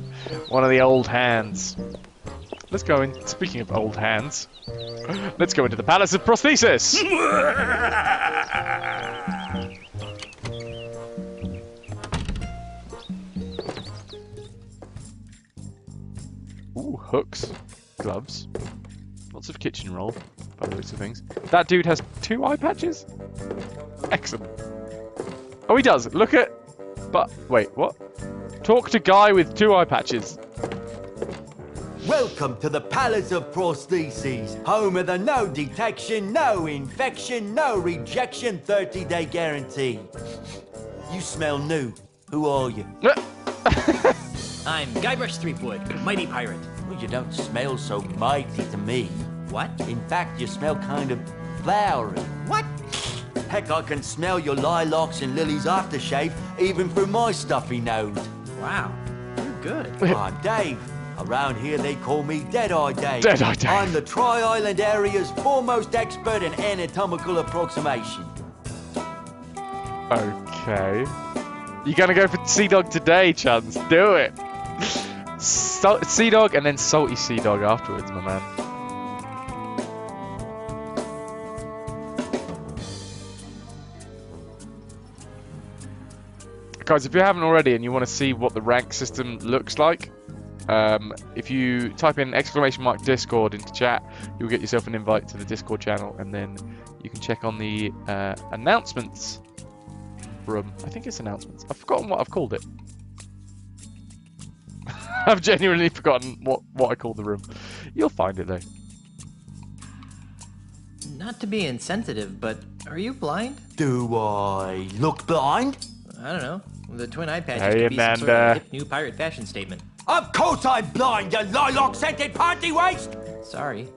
One of the old hands. Let's go in. Speaking of old hands, let's go into the Palace of Prosthesis. Ooh, hooks, gloves, lots of kitchen roll, by the looks of things. That dude has 2 eye patches? Excellent. Oh, he does. Look at... But, wait, what? Talk to guy with 2 eye patches. Welcome to the Palace of Prostheses, home of the no detection, no infection, no rejection 30-day guarantee. You smell new. Who are you? I'm Guybrush Threepwood, mighty pirate. Well, you don't smell so mighty to me. What? In fact, you smell kind of flowery. What? Heck, I can smell your lilacs and lilies aftershave even through my stuffy nose. Wow, you're good. I'm Dave. Around here they call me Dead-Eye Dave. Dead-Eye Dave. I'm the Tri-Island area's foremost expert in anatomical approximation. Okay. You're gonna go for Sea Dog today, Chance. Do it. Sea Dog and then Salty Sea Dog afterwards, my man. Guys, if you haven't already and you want to see what the rank system looks like, if you type in !Discord into chat, you'll get yourself an invite to the Discord channel, and then you can check on the announcements room. I think it's announcements. I've forgotten what I've called it. I've genuinely forgotten what I call the room. You'll find it though. Not to be insensitive, but are you blind? Do I look blind? I don't know. The twin eye patch Hey, could be some sort Amanda. of hip new pirate fashion statement. Of course I'm blind, you lilac-scented panty waste! Sorry.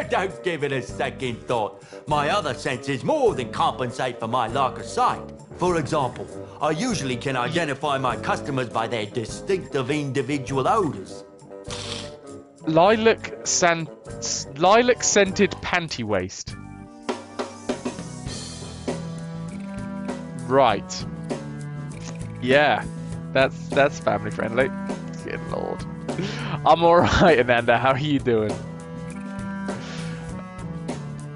Don't give it a second thought. My other senses more than compensate for my lack of sight. For example, I usually can identify my customers by their distinctive individual odors. Lilac scented panty waste. Right. Yeah, that's family friendly. Good lord. I'm alright, Ananda. How are you doing?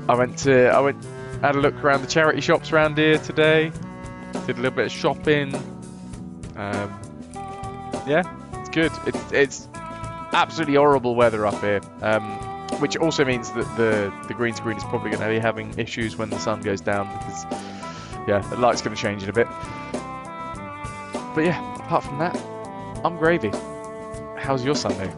I had a look around the charity shops around here today. Did a little bit of shopping. Yeah, it's good. It's absolutely horrible weather up here, which also means that the green screen is probably going to be having issues when the sun goes down, because yeah, the light's going to change in a bit. But yeah, apart from that, I'm gravy. How's your Sunday?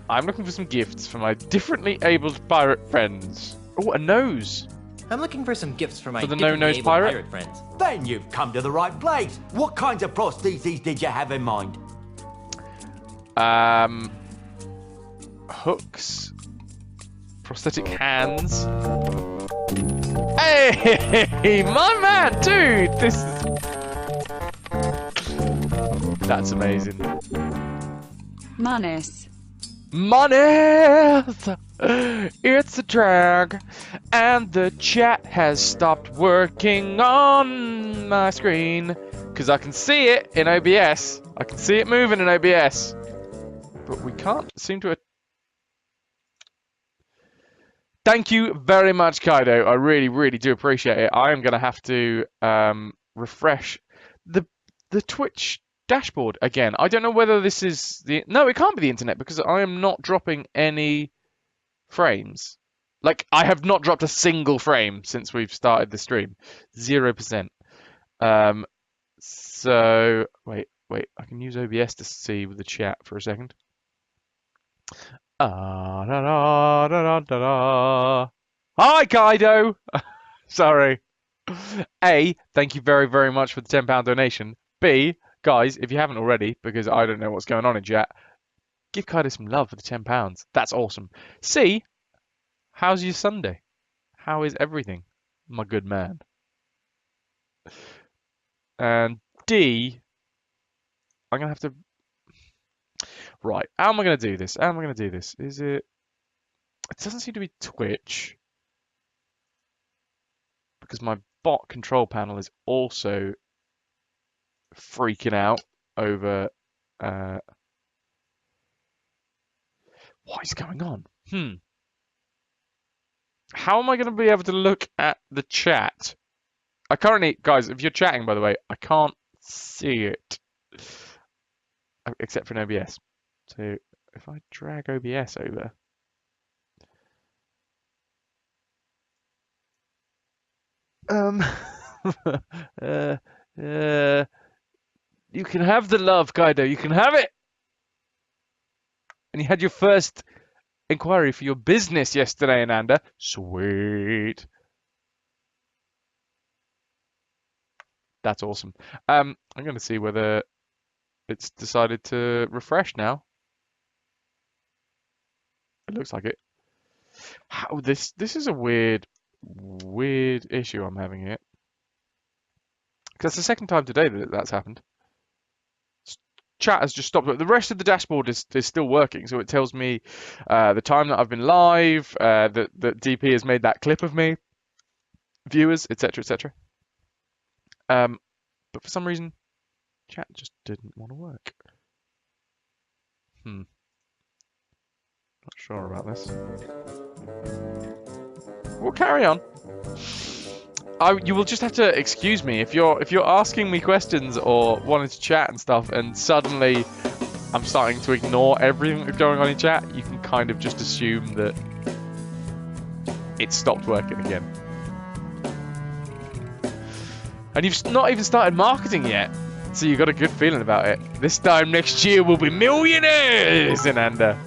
I'm looking for some gifts for my differently abled pirate friends. Oh, a nose. I'm looking for some gifts for my the differently no-nose abled pirate? friends. Then you've come to the right place. What kinds of prostheses did you have in mind? Hooks, prosthetic hands. Hey, my man, dude, this is... That's amazing. Manis. Manis! It's a drag, and the chat has stopped working on my screen, because I can see it in OBS. I can see it moving in OBS. But we can't seem to... Thank you very much, Kaido. I really, really do appreciate it. I am going to have to refresh the Twitch dashboard again. I don't know whether this is the... No, it can't be the internet, because I am not dropping any frames. Like, I have not dropped a single frame since we've started the stream. 0%. So, wait. I can use OBS to see with the chat for a second. Hi, Kaido! Sorry. A, thank you very, very much for the £10 donation. B, guys, if you haven't already, because I don't know what's going on in chat, give Kaido some love for the £10. That's awesome. C, how's your Sunday? How is everything, my good man? And D, I'm going to have to... Right, how am I going to do this? Is it... It doesn't seem to be Twitch, because my bot control panel is also freaking out over... What is going on? How am I going to be able to look at the chat? I currently... Guys, if you're chatting, by the way, I can't see it. Except for an OBS. So if I drag OBS over, you can have the love, Kaido. You can have it. And you had your first inquiry for your business yesterday, Ananda. Sweet. That's awesome. I'm going to see whether it's decided to refresh now. It looks like it. How this is a weird issue I'm having here. Because that's the second time today that that's happened. Chat has just stopped. The rest of the dashboard is still working, so it tells me the time that I've been live, that DP has made that clip of me, viewers, etc., etc. But for some reason, chat just didn't want to work. Not sure about this. We'll carry on. You will just have to excuse me if you're asking me questions or wanting to chat and stuff, and suddenly I'm starting to ignore everything that's going on in chat. You can kind of just assume that it stopped working again. And you've not even started marketing yet, so you've got a good feeling about it. This time next year we'll be millionaires, Ananda.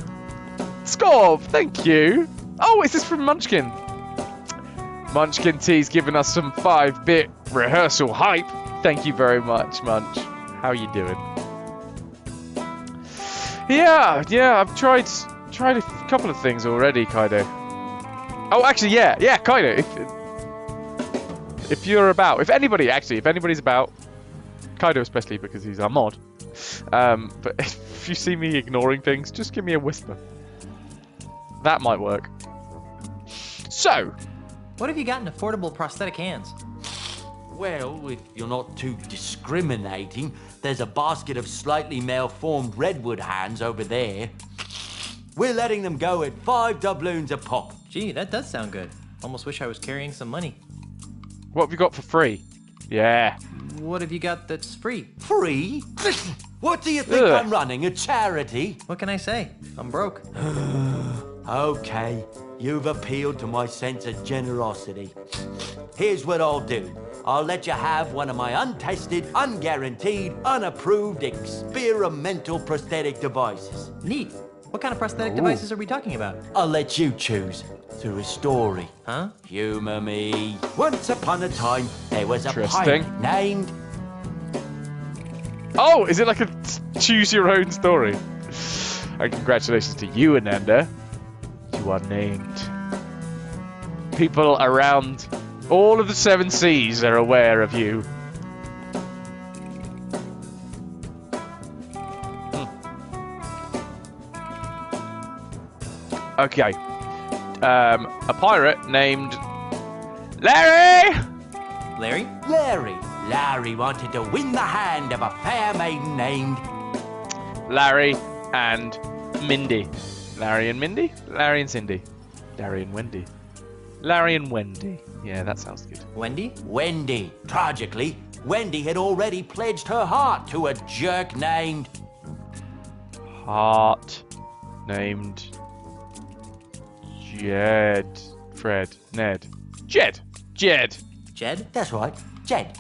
Scorp, thank you. Oh, is this from Munchkin? Munchkin T's given us some 5-bit rehearsal hype. Thank you very much, Munch. How you doing? Yeah, I've tried a couple of things already, Kaido. Oh, actually, yeah, Kaido. If you're about, if anybody's about, Kaido especially because he's our mod. But if you see me ignoring things, just give me a whisper. That might work. So. What have you got in affordable prosthetic hands? Well, if you're not too discriminating, there's a basket of slightly malformed redwood hands over there. We're letting them go at 5 doubloons a pop. Gee, that does sound good. Almost wish I was carrying some money. What have you got for free? Yeah. What have you got that's free? Free? What do you think I'm running, a charity? What can I say? I'm broke. Okay, you've appealed to my sense of generosity. Here's what I'll do. I'll let you have one of my untested, unguaranteed, unapproved experimental prosthetic devices. Neat. What kind of prosthetic devices are we talking about? I'll let you choose through a story. Huh? Humor me. Once upon a time, there was a pirate named... Oh, is it like a choose your own story? And congratulations to you, Ananda. You are named. People around all of the 7 seas are aware of you. Okay. A pirate named Larry! Larry? Larry wanted to win the hand of a fair maiden named... Larry and Mindy. Larry and Mindy? Larry and Cindy. Larry and Wendy. Larry and Wendy. Yeah, that sounds good. Wendy? Wendy. Tragically, Wendy had already pledged her heart to a jerk named... Heart named... Jed. Fred. Ned. Jed. Jed? That's right. Jed.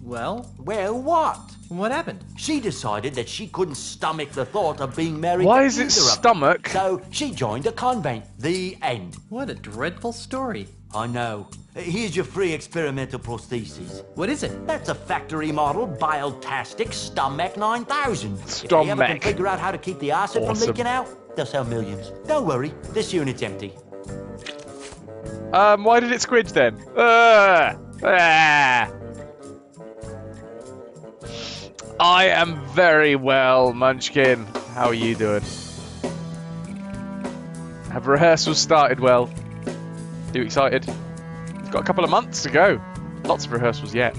Well, what? What happened? She decided that she couldn't stomach the thought of being married Why to is it either of them. stomach? So she joined a convent. The end. What a dreadful story. I know. Here's your free experimental prosthesis. What is it? That's a factory model Biotastic Stomach 9000. If they ever can Stomach. figure out how to keep the acid from Awesome. leaking out, they'll sell millions. Don't worry, this unit's empty. Why did it squidge then? I am very well, Munchkin. How are you doing? Have rehearsals started well? You excited? We've got a couple of months to go. Lots of rehearsals yet.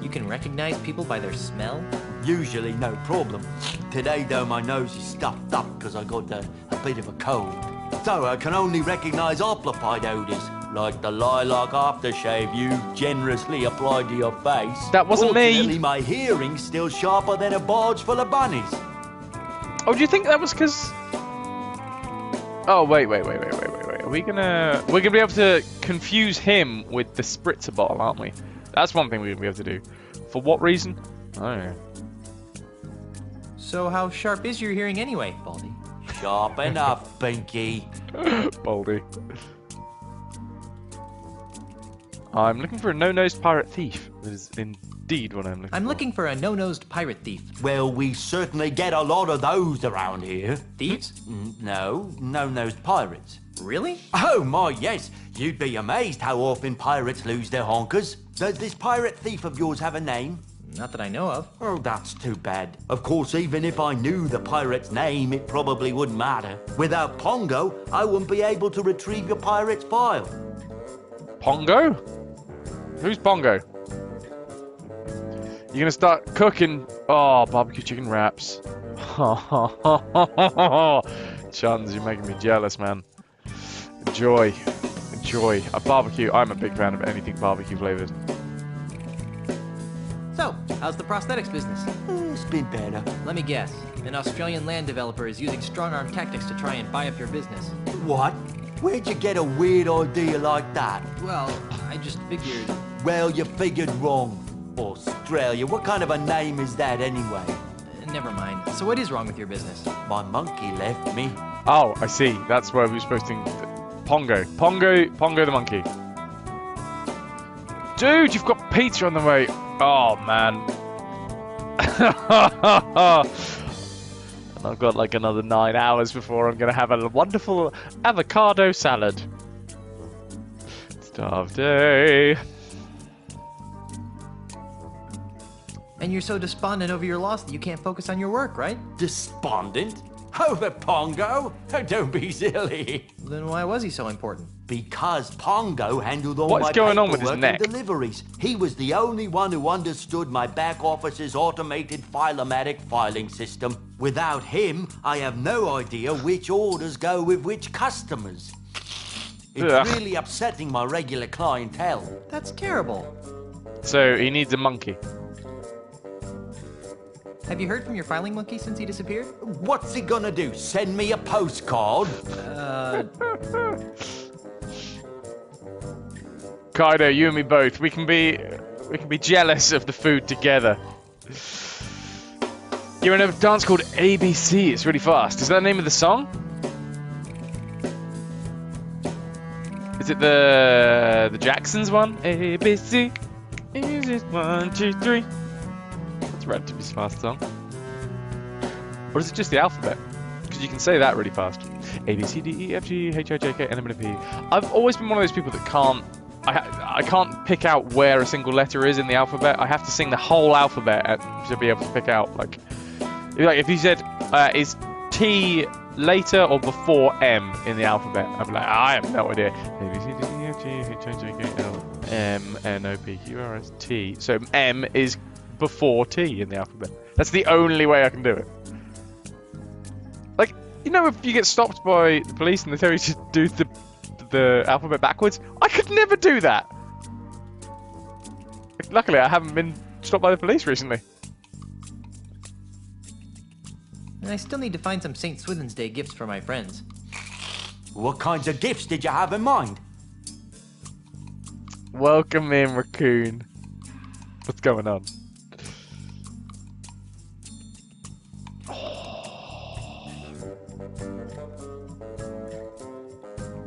You can recognize people by their smell? Usually no problem. Today, though, my nose is stuffed up because I got a bit of a cold. So I can only recognize amplified odors, like the lilac aftershave you generously applied to your face. That wasn't me. Fortunately, my hearing's still sharper than a barge full of bunnies. Oh, do you think that was because... Oh, wait. Are we gonna... We're gonna be able to confuse him with the spritzer bottle, aren't we? That's one thing we're gonna be able to do. For what reason? I don't know. So how sharp is your hearing anyway, Baldy? Sharp enough, Pinky. Baldy. I'm looking for a no-nosed pirate thief. That is indeed what I'm looking for. I'm looking for a no-nosed pirate thief. Well, we certainly get a lot of those around here. Thieves? No, no-nosed pirates. Really? Oh my, yes. You'd be amazed how often pirates lose their honkers. Does this pirate thief of yours have a name? Not that I know of. Oh, that's too bad. Of course, even if I knew the pirate's name, it probably wouldn't matter. Without Pongo, I wouldn't be able to retrieve your pirate's file. Pongo? Who's Pongo? You're gonna start cooking. Oh, barbecue chicken wraps. Chans, you're making me jealous, man. Enjoy. Enjoy. A barbecue. I'm a big fan of anything barbecue flavored. So, how's the prosthetics business? It's been better. Let me guess. An Australian land developer is using strong-arm tactics to try and buy up your business. What? Where'd you get a weird idea like that? Well, I just figured... Well, you figured wrong. Australia, what kind of a name is that anyway? Never mind. So what is wrong with your business? My monkey left me. Oh, I see. That's where we were supposed to... Pongo. Pongo the monkey. Dude, you've got pizza on the way. Oh, man. And I've got like another 9 hours before I'm going to have a wonderful avocado salad. Starve day. And you're so despondent over your loss that you can't focus on your work, right? Despondent? Over Pongo? Oh, don't be silly. Then why was he so important? Because Pongo handled all What's my going on with his paperwork neck? and deliveries. He was the only one who understood my back office's automated filomatic filing system. Without him, I have no idea which orders go with which customers. It's really upsetting my regular clientele. That's terrible. So he needs a monkey. Have you heard from your filing monkey since he disappeared? What's he gonna do? Send me a postcard? Kaido, you and me both. We can be jealous of the food together. You're in a dance called ABC. It's really fast. Is that the name of the song? Is it the Jacksons one? ABC. Is it 1, 2, 3? That's a relatively fast song. Or is it just the alphabet? Because you can say that really fast. A B C D E F G H I J K L M N O P. I've always been one of those people that can't. I can't pick out where a single letter is in the alphabet. I have to sing the whole alphabet to be able to pick out. Like if you said is T later or before M in the alphabet, I'd be like, I have no idea. A B C D E F G H I J K L M N O P Q R S T. So M is before T in the alphabet. That's the only way I can do it. Like, you know, if you get stopped by the police and they tell you to do the alphabet backwards, I could never do that. Luckily, I haven't been stopped by the police recently. And I still need to find some St. Swithin's Day gifts for my friends. What kinds of gifts did you have in mind? Welcome in, raccoon. What's going on?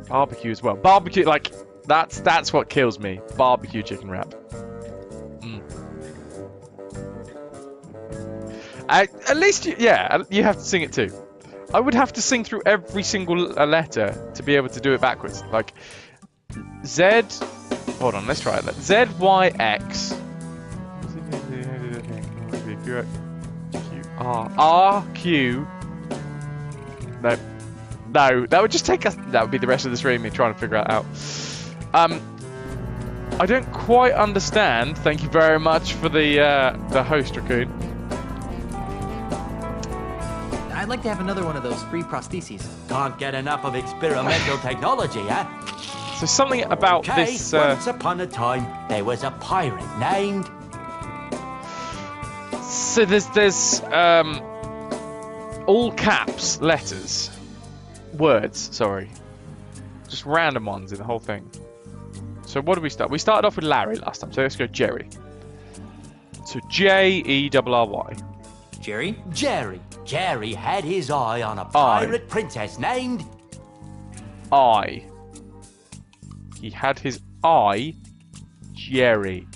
Barbecue as well. Barbecue, like, that's what kills me. Barbecue chicken wrap. At least, you have to sing it too. I would have to sing through every single letter to be able to do it backwards. Like, Z... Hold on, let's try it. Z, Y, X... R, Q... No, that would just take us... That would be the rest of the stream, me trying to figure it out. I don't quite understand. Thank you very much for the host, Raccoon. I'd like to have another one of those free prostheses. Can't get enough of experimental technology, huh? So something about this... Once upon a time, there was a pirate named... So there's all caps letters. Words, sorry. Just random ones in the whole thing. So what did we start? We started off with Larry last time, so let's go Jerry. So J-E-R-R-Y. Jerry? Jerry. Jerry had his eye on a pirate princess named... He had his eye Jerry.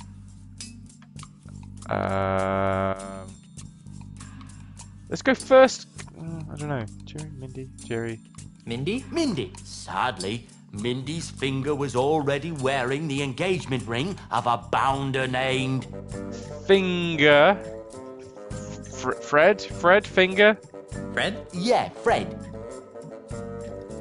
Let's go first. I don't know. Jerry, Mindy, Jerry. Mindy? Mindy. Sadly, Mindy's finger was already wearing the engagement ring of a bounder named... Finger. Fred? Finger? Fred? Yeah, Fred.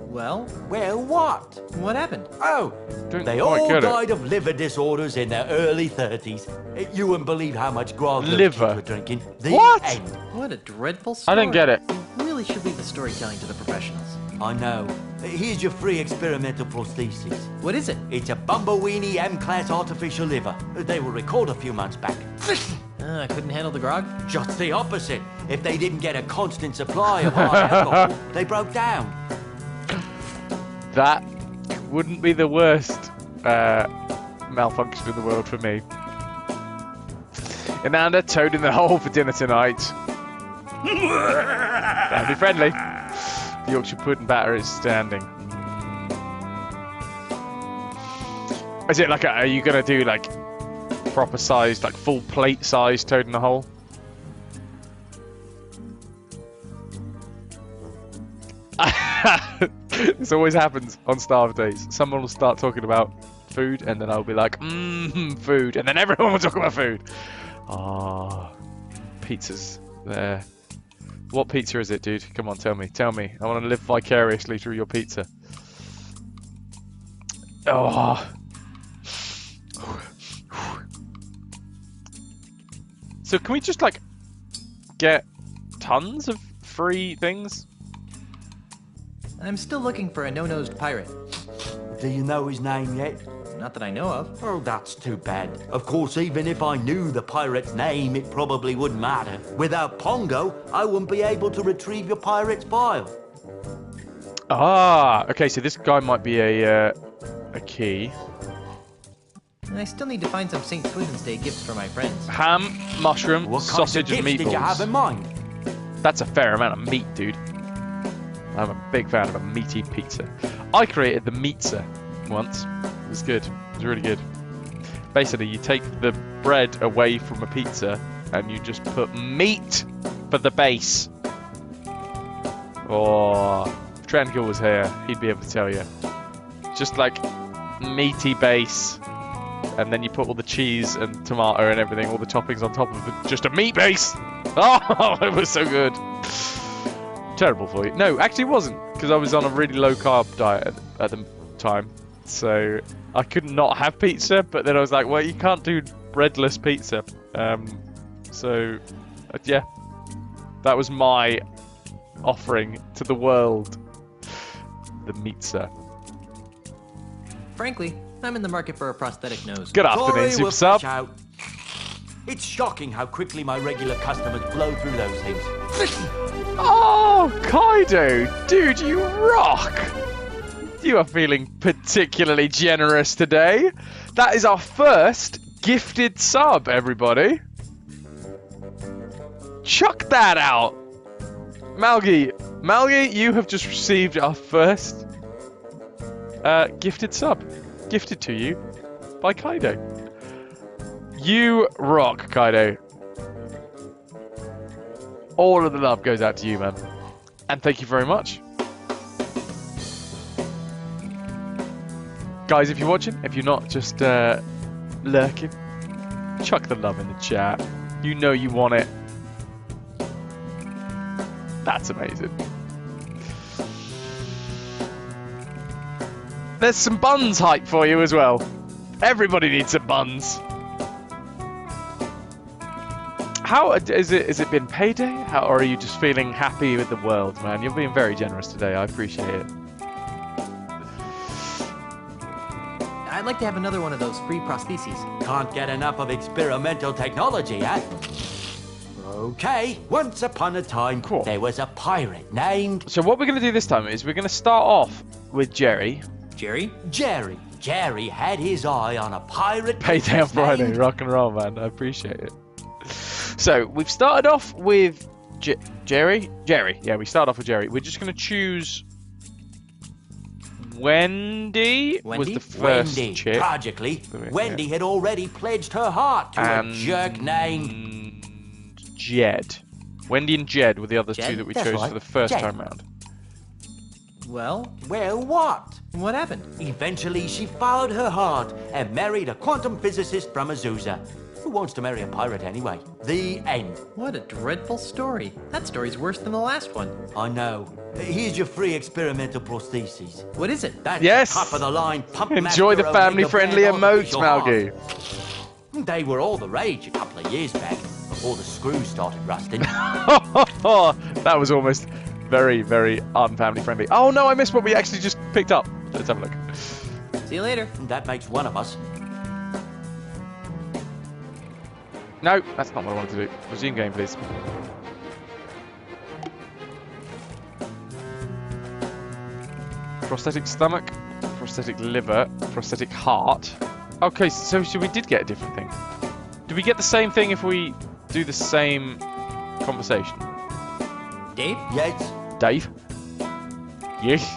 Well, what? What happened? Oh, they all died of liver disorders in their early 30s. You wouldn't believe how much grog those kids were drinking. The What? end. What a dreadful story. I don't get it. You really should leave the storytelling to the professionals. I know. Here's your free experimental prosthesis. What is it? It's a Bumbleweenie M-class artificial liver. They were recorded a few months back. I couldn't handle the grog? Just the opposite. If they didn't get a constant supply of high alcohol, they broke down. That wouldn't be the worst malfunction in the world for me. Ananda, toad in the hole for dinner tonight. Family friendly. The Yorkshire pudding batter is standing. Is it like are you gonna do like proper sized, like full plate sized toad in the hole? This always happens on starve days. Someone will start talking about food and then I'll be like, food, and then everyone will talk about food. Ah, pizza's there. What pizza is it, dude? Come on, tell me. I want to live vicariously through your pizza. Oh. So can we just like get tons of free things? I'm still looking for a no-nosed pirate. Do you know his name yet? Not that I know of. Oh, that's too bad. Of course, even if I knew the pirate's name, it probably wouldn't matter. Without Pongo, I wouldn't be able to retrieve your pirate's file. Ah, okay, so this guy might be a key. And I still need to find some St. Swithin's Day gifts for my friends. Ham, mushroom, What sausage, kinds of and gifts did you have in meatballs. mind? That's a fair amount of meat, dude. I'm a big fan of a meaty pizza. I created the meatza once. It was good. It was really good. Basically, you take the bread away from a pizza and you just put meat for the base. Oh, if Tranquil was here, he'd be able to tell you. Just like meaty base, and then you put all the cheese and tomato and everything, all the toppings on top of it. Just a meat base. Oh, it was so good. Terrible for you. No, actually it wasn't, because I was on a really low carb diet at the time, so I could not have pizza. But then I was like, well, you can't do breadless pizza. Yeah, that was my offering to the world. The pizza. Frankly, I'm in the market for a prosthetic nose. Good afternoon, Super Sub. It's shocking how quickly my regular customers blow through those things. Oh, Kaido! Dude, you rock! You are feeling particularly generous today. That is our first gifted sub, everybody. Chuck that out! Malgi, you have just received our first gifted sub. Gifted to you by Kaido. You rock, Kaido. All of the love goes out to you, man. And thank you very much. Guys, if you're watching, if you're not just lurking, chuck the love in the chat. You know you want it. That's amazing. There's some buns hype for you as well. Everybody needs some buns. How is it? Has it been payday? Or are you just feeling happy with the world, man? You're being very generous today. I appreciate it. I'd like to have another one of those free prostheses. Can't get enough of experimental technology, eh? Okay, once upon a time, there was a pirate named... So what we're going to do this time is we're going to start off with Jerry. Jerry? Jerry. Jerry had his eye on a pirate... Payday on Friday, rock and roll, man. I appreciate it. So we've started off with Jerry. Yeah, we start off with Jerry. We're just going to choose Wendy was the first Wendy. chick. Tragically, Wendy had already pledged her heart to And a jerk named Jed. Wendy and Jed were the other Jed? two that we That's chose right. for the first Jed. time round. Well, what? What happened? Eventually, she followed her heart and married a quantum physicist from Azusa. Who wants to marry a pirate anyway? The end. What a dreadful story. That story's worse than the last one. I know. Here's your free experimental prosthesis. What is it? That's Yes. top of the line. Pump Enjoy the master family-friendly Omega brand emotes, artificial Malgu. heart. They were all the rage a couple of years back, before the screws started rusting. That was almost very, very unfamily friendly. Oh no, I missed what we actually just picked up. Let's have a look. See you later. That makes one of us. No, that's not what I wanted to do. Resume game, please. Prosthetic stomach, prosthetic liver, prosthetic heart. Okay, so we did get a different thing. Do we get the same thing if we do the same conversation? Dave? Yes. Dave? Yes?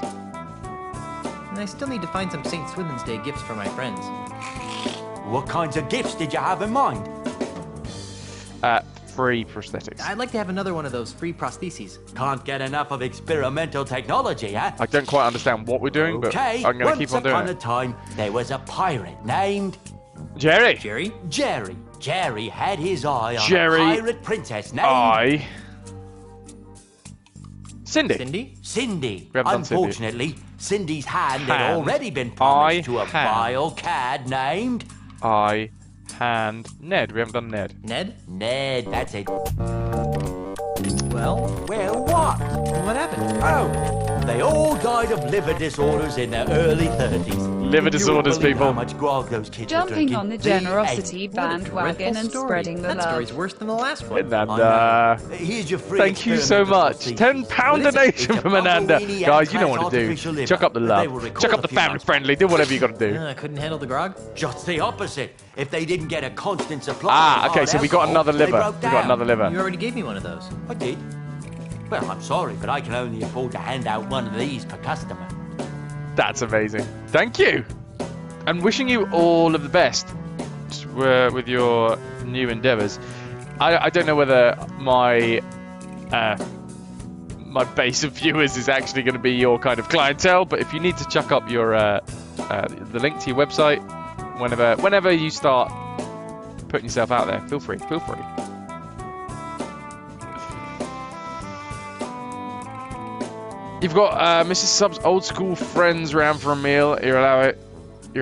And I still need to find some St. Swithin's Day gifts for my friends. What kinds of gifts did you have in mind? Free prosthetics. I'd like to have another one of those free prostheses. Can't get enough of experimental technology, huh? I don't quite understand what we're doing, but Okay, I'm going to keep on doing once upon a it. time, there was a pirate named... Jerry! Jerry? Jerry. Jerry had his eye on Jerry, a pirate princess named... Cindy. Cindy? Cindy. We haven't done Cindy. Unfortunately, Cindy's hand had Hand. already been promised to a hand. vile cad named... Hand. Ned. We haven't done Ned. Ned? Ned, that's it. Well, what? What happened? Oh, they all died of liver disorders in their early 30s. Liver disorders, You wouldn't believe people. How much grog those kids were Jumping drinking. on the generosity What a bandwagon dreadful and story. spreading the That love. story's worse than the last one. Ananda. Here's your free Thank you so experimental much. prosthesis. £10 What is it? donation It's a from Ananda. Bumbleweenie Guys, you know Ant-Class what to artificial do. liver. Chuck up the They love. will record Chuck up a the few family months. friendly. Do whatever you got to do. I couldn't handle the grog. Just the opposite. If they didn't get a constant supply Ah, of okay, hard so we got alcohol, another they liver. broke We got down. another liver. You already gave me one of those. I did. Well, I'm sorry, but I can only afford to hand out one of these per customer. That's amazing. Thank you. And wishing you all of the best with your new endeavours. I don't know whether my my base of viewers is actually going to be your kind of clientele, but if you need to chuck up your the link to your website whenever you start putting yourself out there, feel free. You've got Mrs. Sub's old school friends round for a meal. You're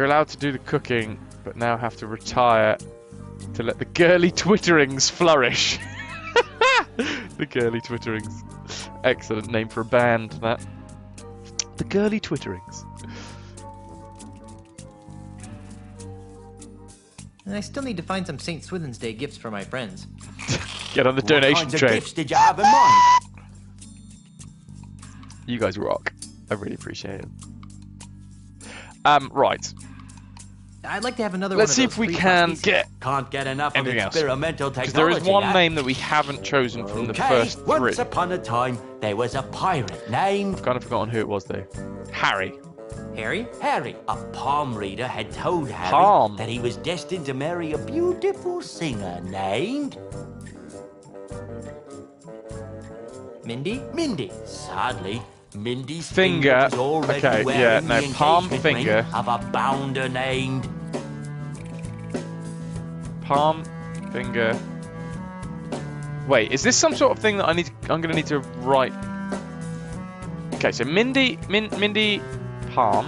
allowed to do the cooking, but now have to retire to let the girly twitterings flourish. The girly twitterings. Excellent name for a band, that. The girly twitterings. And I still need to find some St. Swithin's Day gifts for my friends. Get on the What donation kinds of train. gifts did you have in mind? You guys rock. I really appreciate it. Right. I'd like to have another Let's one see of if those we free can prostheses. get Can't get enough of anything else. experimental Because technology. there is one huh? name that we haven't chosen from the first three. Once upon a time, there was a pirate named... I've kind of forgotten who it was though. Harry. Harry? Harry. A palm reader had told Harry Palm. that he was destined to marry a beautiful singer named... Mindy? Mindy. Sadly, Mindy's Finger. was already Okay, wearing yeah, the no, palm engagement finger. ring of a bounder named... Palm, finger. Wait, is this some sort of thing that I'm gonna need to write? Okay, so Mindy, palm.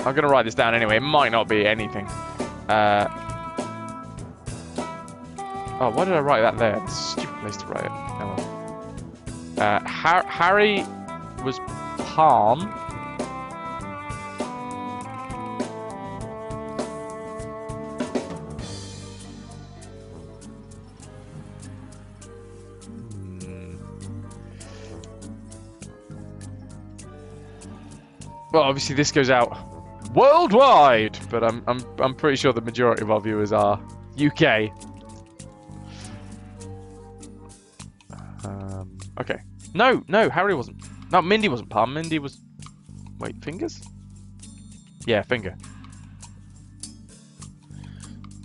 I'm gonna write this down anyway. It might not be anything. Oh, why did I write that there? It's a stupid place to write it. Oh well. Harry was palm. Well, obviously this goes out worldwide, but I'm pretty sure the majority of our viewers are UK. Okay. No, Harry wasn't. No, Mindy wasn't palm. Mindy was... Wait, fingers? Yeah, finger.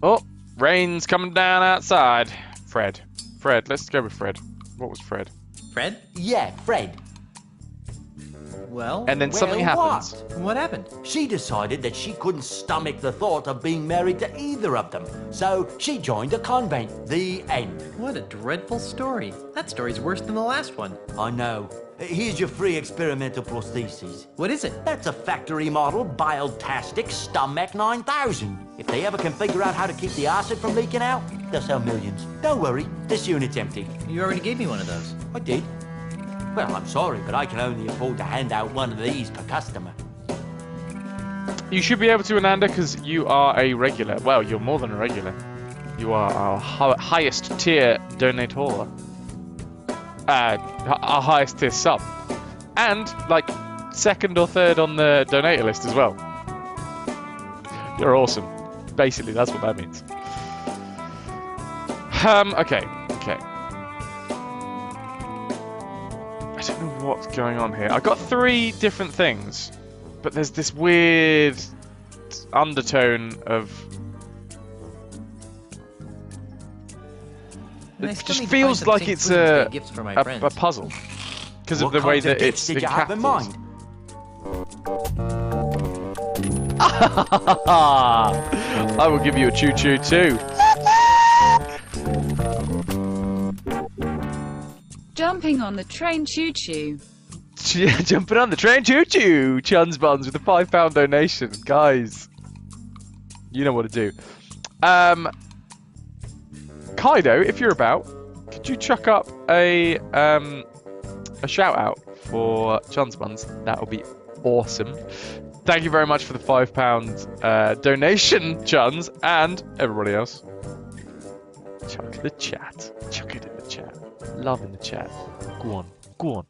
Oh, rain's coming down outside. Fred, let's go with Fred. What was Fred? Fred? Yeah, Fred. Well, And then something happens. What happened? She decided that she couldn't stomach the thought of being married to either of them. So she joined a convent. The end. What a dreadful story. That story's worse than the last one. I know. Here's your free experimental prosthesis. What is it? That's a factory model Bile-tastic Stomach 9000. If they ever can figure out how to keep the acid from leaking out, they'll sell millions. Don't worry, this unit's empty. You already gave me one of those. I did. Well, I'm sorry, but I can only afford to hand out one of these per customer. You should be able to, Ananda, because you are a regular. Well, you're more than a regular. You are our highest tier donator. Our highest tier sub. And, like, second or third on the donator list as well. You're awesome. Basically, that's what that means. Okay. I don't know what's going on here. I got 3 different things, but there's this weird undertone of... It just feels like it's a puzzle because of the way that it's did you have in mind? I will give you a choo-choo too. Jumping on the train choo-choo. Yeah, jumping on the train choo-choo. Chun's Buns with a £5 donation. Guys, you know what to do. Kaido, if you're about, could you chuck up a shout out for Chun's Buns? That would be awesome. Thank you very much for the £5 donation, Chuns, and everybody else. Chuck the chat. Chuck it in the chat. Love in the chat. Go on. Go on.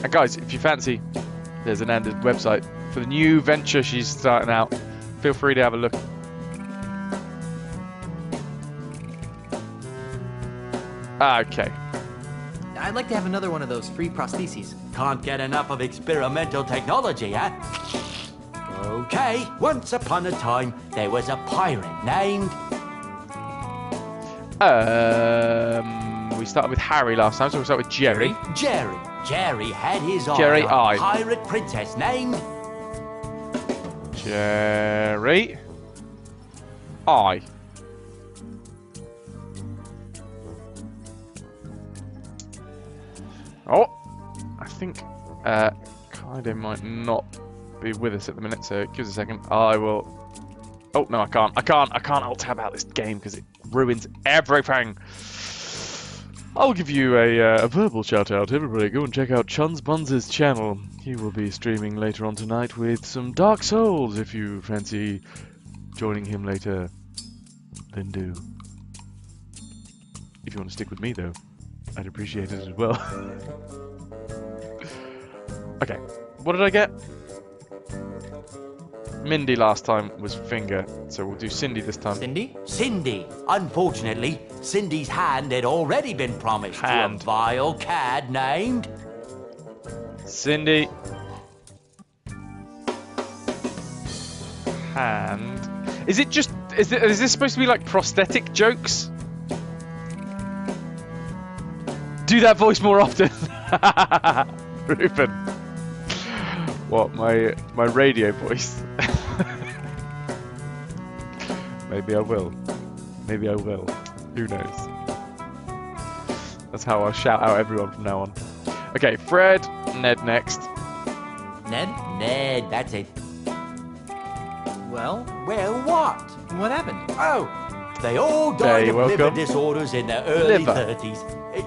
And guys, if you fancy, there's Ananda's website for the new venture she's starting out. Feel free to have a look. Okay. I'd like to have another one of those free prostheses. Can't get enough of experimental technology, huh? Okay, once upon a time, there was a pirate named... We started with Harry last time, so we'll start with Jerry. Jerry had his eye Jerry on I. a pirate princess named... Jerry I. Oh, I think Kaido might not be with us at the minute, so give us a second. I will... Oh, no, I can't. I can't alt-tab out this game because it ruins everything. I'll give you a verbal shout-out. Everybody, go and check out Chun's Buns' channel. He will be streaming later on tonight with some Dark Souls. If you fancy joining him later, then do. If you want to stick with me, though, I'd appreciate it as well. Okay, what did I get? Mindy last time was finger, so we'll do Cindy this time. Cindy? Unfortunately, Cindy's hand had already been promised to a vile cad named... Cindy. Hand. Is it just... Is this supposed to be like prosthetic jokes? Do that voice more often. Ruben. What, my radio voice? Maybe I will. Maybe I will. Who knows? That's how I'll shout out everyone from now on. Okay, Fred, Ned next. Ned? Ned, that's it. Well, what? What happened? Oh, they all died of liver disorders in their early 30s.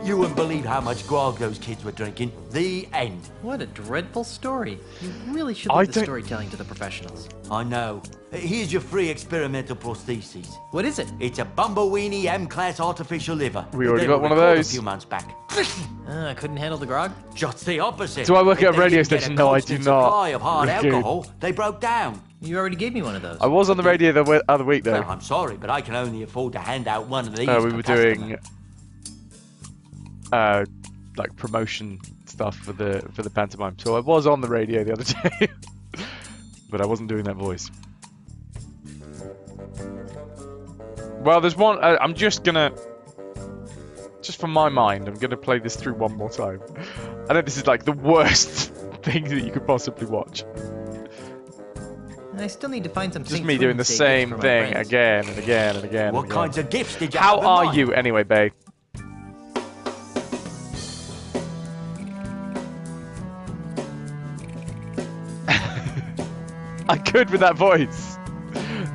You wouldn't believe how much grog those kids were drinking. The end. What a dreadful story. You really should leave the storytelling to the professionals. I know. Here's your free experimental prosthesis. What is it? It's a Bumbleweenie M-Class artificial liver. We already got one of those. A few months back. I couldn't handle the grog? Just the opposite. Do I work If at a they radio didn't get station? a No, I do constant not. supply of hard Raccoon. alcohol, they broke down. You already gave me one of those. I was on the radio the other week though. Well, I'm sorry, but I can only afford to hand out one of these. We per were customer. doing like promotion stuff for the pantomime. So I was on the radio the other day, but I wasn't doing that voice. Well, there's one. I'm just gonna, just from my mind, I'm gonna play this through one more time. I know this is like the worst thing that you could possibly watch. And I still need to find some. Just me doing the same thing again and again and again. What and again. kinds of gifts did you How have in are mind? you anyway, babe? I could with that voice.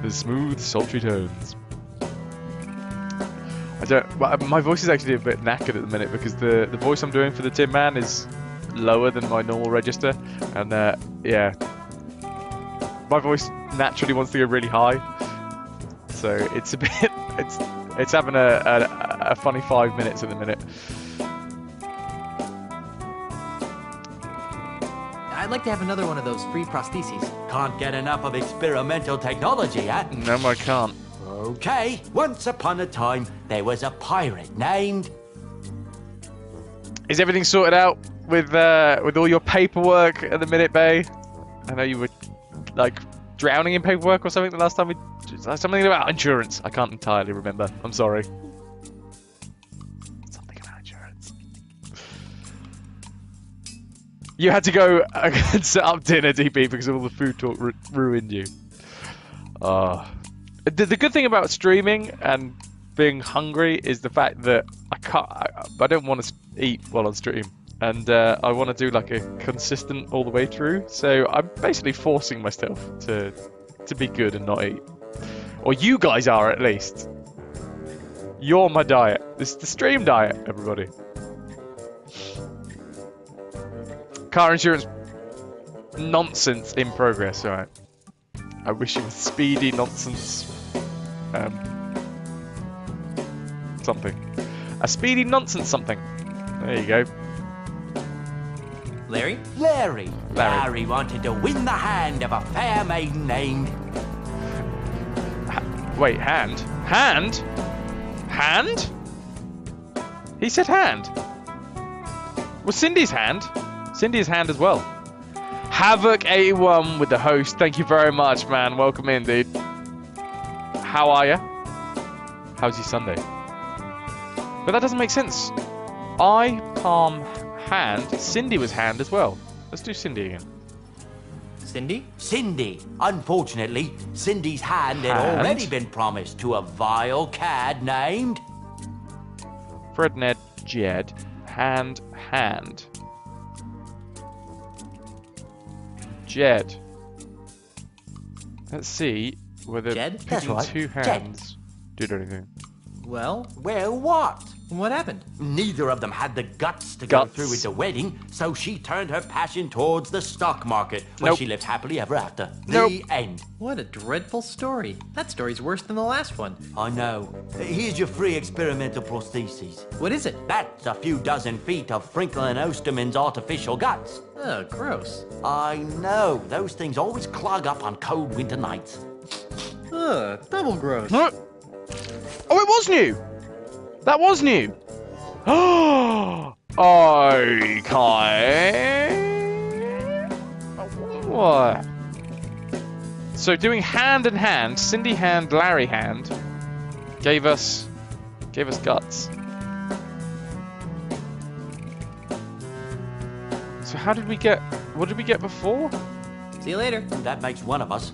The smooth, sultry tones. I don't. My voice is actually a bit knackered at the minute because the voice I'm doing for the Tin Man is lower than my normal register, and yeah, my voice naturally wants to go really high, so it's a bit. It's having a funny 5 minutes at the minute. I'd like to have another one of those free prostheses. Can't get enough of experimental technology, huh? No, I can't. Okay, once upon a time, there was a pirate named... Is everything sorted out with all your paperwork at the minute, Bay? I know you were like drowning in paperwork or something the last time we... Something about insurance. I can't entirely remember. I'm sorry. Something about insurance. You had to go and set up dinner, DP, because all the food talk ruined you. The good thing about streaming and being hungry is the fact that I don't want to eat while on stream, and I want to do like a consistent all the way through. So I'm basically forcing myself to be good and not eat, or you guys are at least. You're my diet. This is the stream diet, everybody. Car insurance nonsense in progress. All right. I wish it was speedy nonsense. Something. A speedy nonsense something. There you go. Larry? Larry wanted to win the hand of a fair maiden named... Wait, hand? Hand? Hand? He said hand. Was Cindy's hand? Cindy's hand as well. Havoc81 with the host. Thank you very much, man. Welcome in, dude. How are ya? How's your Sunday? But that doesn't make sense. I, palm, hand. Cindy was hand as well. Let's do Cindy again. Cindy? Cindy. Unfortunately, Cindy's hand had already been promised to a vile cad named... Fred, Ned, Jed. Hand. Jed. Let's see whether Jed? picking two hands did anything. Well, what? What happened? Neither of them had the guts to go through with the wedding, so she turned her passion towards the stock market, where she lived happily ever after. The end. What a dreadful story. That story's worse than the last one. I know. Here's your free experimental prostheses. What is it? That's a few dozen feet of Franklin Osterman's artificial guts. Oh, gross. I know. Those things always clog up on cold winter nights. Ugh, double gross. Oh, it was new! That was new! Okay. What? So doing hand in hand, Cindy hand, Larry hand, gave us guts. So how did we get? What did we get before? See you later. That makes one of us.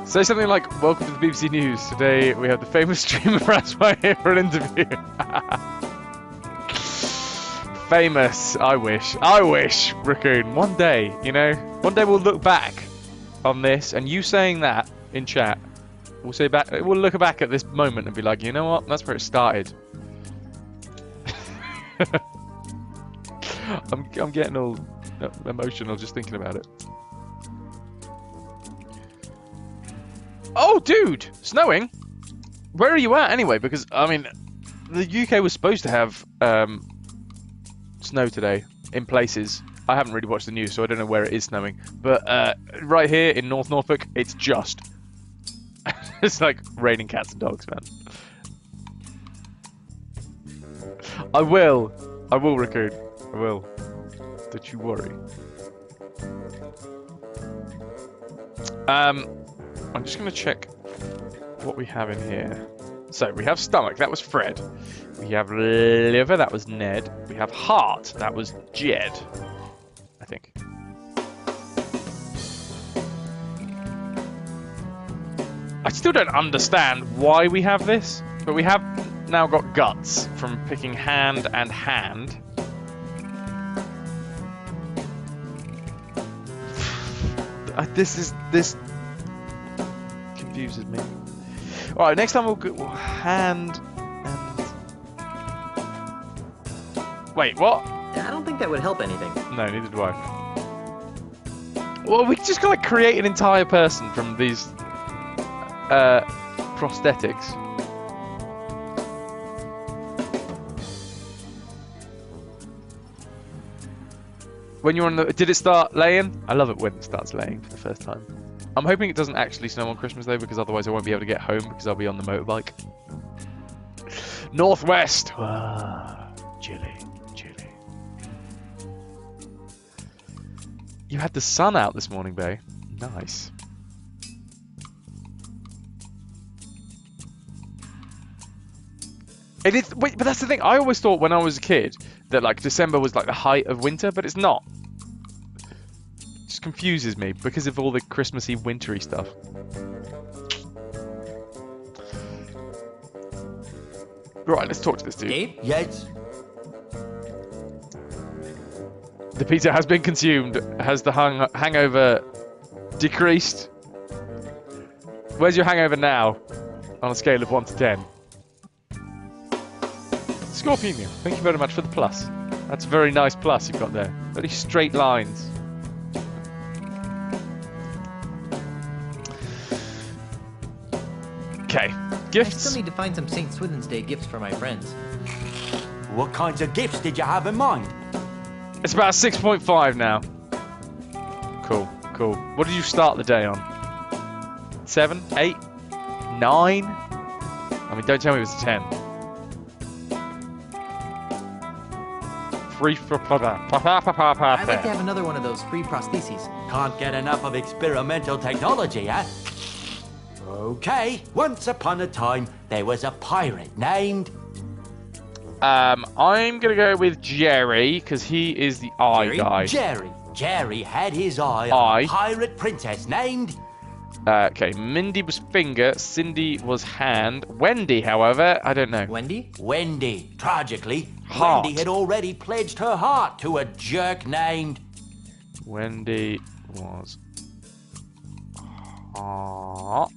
Say something like, "Welcome to the BBC News. Today we have the famous streamer FrasWhar here for an interview." Famous. I wish, Raccoon. One day, one day we'll look back on this, and you saying that in chat, we'll look back at this moment and be like, you know what? That's where it started. I'm getting all emotional just thinking about it. Oh, dude! Snowing? Where are you at anyway? Because I mean, the UK was supposed to have snow today in places. I haven't really watched the news, so I don't know where it is snowing. But right here in North Norfolk, it's just it's like raining cats and dogs, man. I will, Raccoon. I will. Don't you worry. I'm just gonna check what we have in here. So we have stomach, that was Fred. We have liver, that was Ned. We have heart, that was Jed, I think. I still don't understand why we have this, but we have now got guts from picking hand and hand. This confuses me. All right, next time we'll go hand and. Wait, what? I don't think that would help anything. No, neither do I. Well, we just gotta create an entire person from these prosthetics. When you're on the... Did it start laying? I love it when it starts laying for the first time. I'm hoping it doesn't actually snow on Christmas though, because otherwise I won't be able to get home because I'll be on the motorbike. Northwest! Ah, chilly, chilly. You had the sun out this morning, Bay. Nice. It is... Wait, but that's the thing. I always thought when I was a kid that like December was like the height of winter, but it's not. It just confuses me because of all the Christmassy, wintry stuff. Right, let's talk to this dude. Gabe? Yes? The pizza has been consumed. Has the hangover decreased? Where's your hangover now? On a scale of 1 to 10. Scorpion, thank you very much for the plus. That's a very nice plus you've got there. Very straight lines. Okay, gifts. I still need to find some St. Swithin's Day gifts for my friends. What kinds of gifts did you have in mind? It's about 6.5 now. Cool, cool. What did you start the day on? 7? 8? 9? I mean, don't tell me it was a 10. I'd like to have another one of those free prostheses. Can't get enough of experimental technology, eh? Okay, once upon a time, there was a pirate named... I'm gonna go with Jerry, because he is the eye guy. Jerry had his eye on a pirate princess named... Okay, Mindy was finger, Cindy was hand. Wendy, however, I don't know. Wendy? Wendy. Tragically, Heart. Wendy had already pledged her heart to a jerk named... Wendy was heart.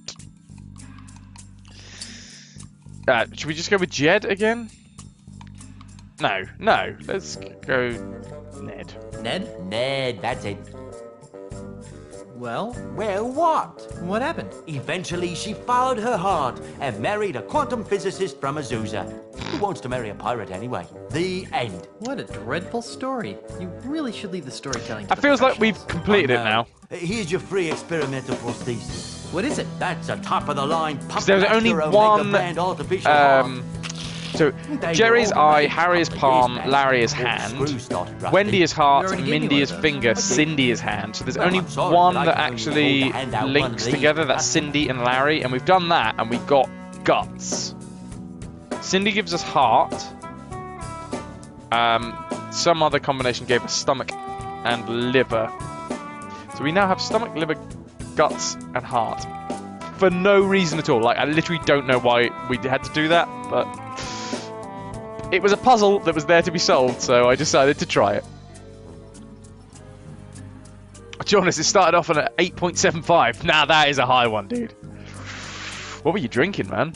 Should we just go with Jed again? No, let's go Ned. Ned? Ned, that's it. Well, what? What happened? Eventually, she followed her heart and married a quantum physicist from Azusa. Who wants to marry a pirate anyway? The end. What a dreadful story. You really should leave the storytelling to It feels like we've completed it now. Here's your free experimental prosthesis. What is it? That's a top-of-the-line pump. There was only one. Artificial heart. So Jerry's eye, Harry is palm, Larry is hand, Wendy is heart, Mindy is finger, Cindy is hand. So there's only one that actually links together. That's Cindy and Larry, and we've done that, and we got guts. Cindy gives us heart. Some other combination gave us stomach and liver. So we now have stomach, liver, guts, and heart. For no reason at all. Like, I literally don't know why we had to do that, but it was a puzzle that was there to be solved, so I decided to try it. To be honest, it started off on an 8.75. Now that is a high one, dude. What were you drinking, man?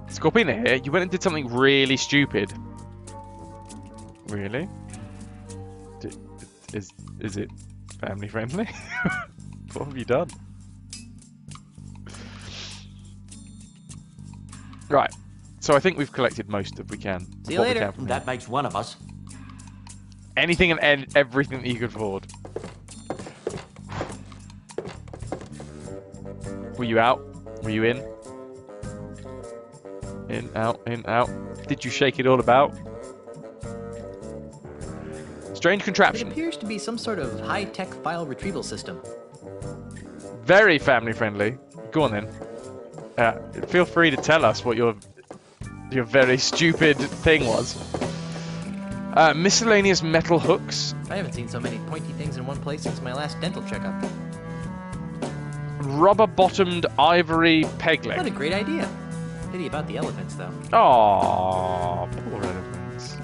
Scorpina here, you went and did something really stupid. Really? Is it family friendly? What have you done? Right. So I think we've collected most of we can. See you what we later. can from That here. makes one of us. Anything and everything that you could afford. Were you out? Were you in? In, out, in, out. Did you shake it all about? Strange It contraption. appears to be some sort of high-tech file retrieval system. Very family friendly. Go on then. Feel free to tell us what your very stupid thing was. Miscellaneous metal hooks. I haven't seen so many pointy things in one place since my last dental checkup. Rubber-bottomed ivory peg leg. What a great idea. Pity about the elephants, though. Aww, poor elephants.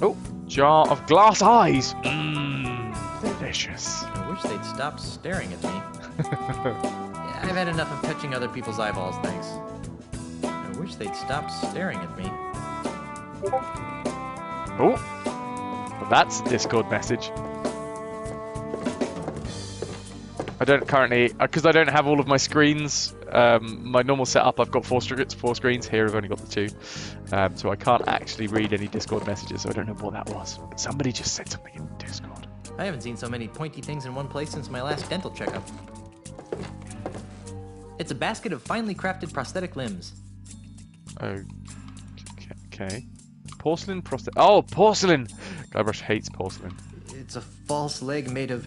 Oh, jar of glass eyes. Mmm, delicious. I wish they'd stop staring at me. Yeah, I've had enough of touching other people's eyeballs, thanks. I wish they'd stop staring at me. Oh, well, that's a Discord message. I don't currently, because I don't have all of my screens. My normal setup, I've got four screens. Here I've only got the two. So I can't actually read any Discord messages, so I don't know what that was. But somebody just said something in Discord. I haven't seen so many pointy things in one place since my last dental checkup. It's a basket of finely crafted prosthetic limbs. Okay. Porcelain prosthetic. Oh, porcelain! Guybrush hates porcelain. It's a false leg made of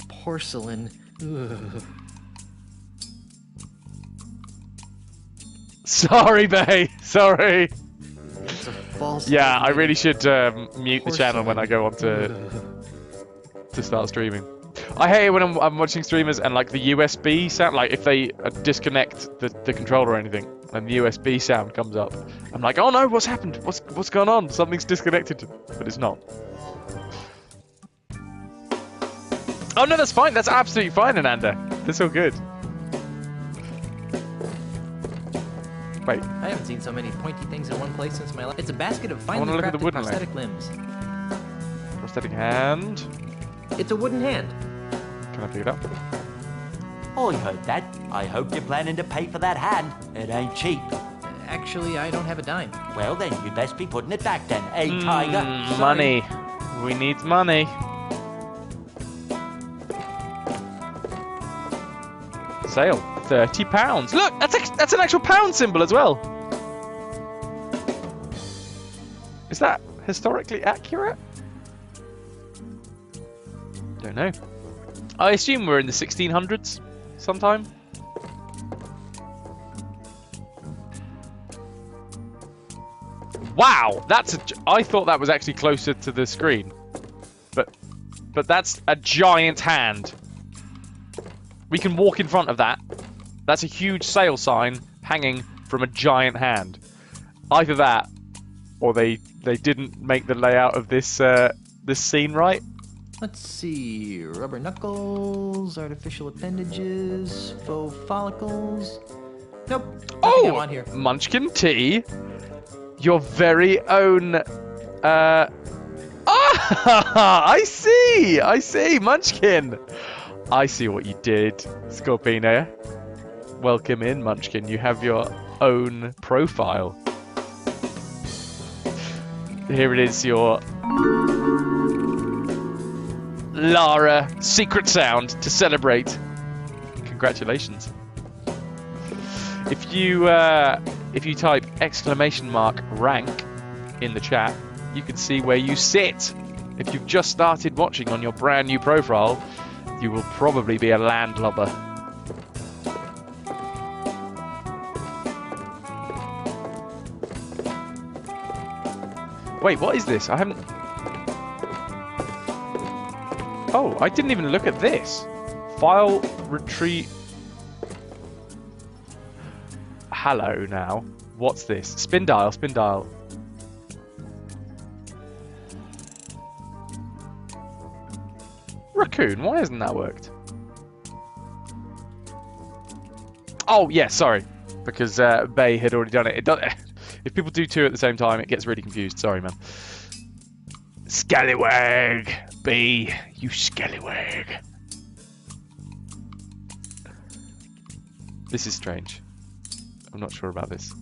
porcelain. Ugh. Sorry, Bay. Sorry. It's a false Yeah, leg I made really of should mute the channel when I go on to start streaming. I hate it when I'm watching streamers and like the USB sound, like if they disconnect the controller or anything, and the USB sound comes up. I'm like, oh no, what's happened? What's going on? Something's disconnected, but it's not. Oh no, that's fine. That's absolutely fine, Ananda. That's all good. Wait. I haven't seen so many pointy things in one place since my life. It's a basket of wanna finely look at the crafted wooden prosthetic limbs. Prosthetic hand. It's a wooden hand. Can I pick it up? I heard that. I hope you're planning to pay for that hand. It ain't cheap. Actually, I don't have a dime. Well, then you'd best be putting it back then, eh, Tiger? Sorry. Money. We need money. Sale. £30. Look, that's an actual pound symbol as well. Is that historically accurate? Don't know. I assume we're in the 1600s sometime. Wow, I thought that was actually closer to the screen. But that's a giant hand. We can walk in front of that. That's a huge sale sign hanging from a giant hand. Either that, or they didn't make the layout of this this scene right. Let's see. Rubber knuckles, artificial appendages, faux follicles. Nope. Nothing I want here. Munchkin tea. Your very own. I see, Munchkin. I see what you did, Scorpina. Welcome in, Munchkin. You have your own profile. Here it is, your Lara secret sound to celebrate. Congratulations. If you type !rank in the chat, you can see where you sit. If you've just started watching on your brand new profile, you will probably be a landlubber. Wait, what is this? I haven't... Oh, I didn't even look at this. File retrieve... Hello now. What's this? Spin dial, spin dial. Raccoon, why hasn't that worked? Oh, yeah, sorry. Because Bay had already done it. If people do two at the same time, it gets really confused. Sorry, man. Scallywag! B, you scallywag. This is strange. I'm not sure about this.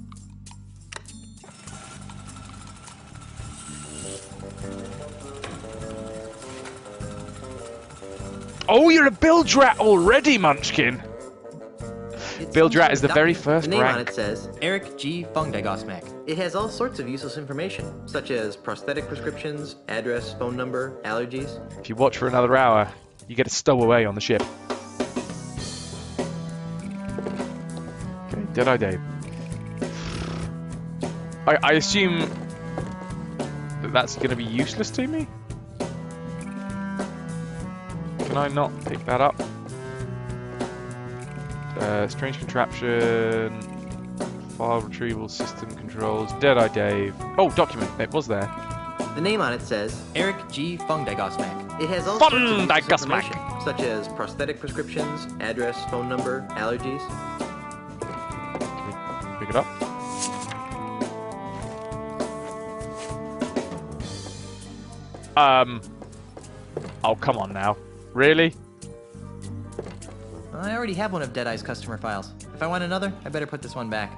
Oh, you're a bilge rat already, Munchkin! Bilge rat is the very first rank. The name on rank. it says Eric G. Fungdagosmak. It has all sorts of useless information, such as prosthetic prescriptions, address, phone number, allergies. If you watch for another hour, you get a stowaway on the ship. Okay, Deadeye Dave. I assume that that's going to be useless to me? Can I not pick that up? Strange contraption, file retrieval system controls, Deadeye Dave. Oh, document, it was there. The name on it says Eric G. Fungdagosmak. It has all sorts of useless information, such as prosthetic prescriptions, address, phone number, allergies. Can we pick it up? Oh, come on now. Really? I already have one of Deadeye's customer files. If I want another, I better put this one back.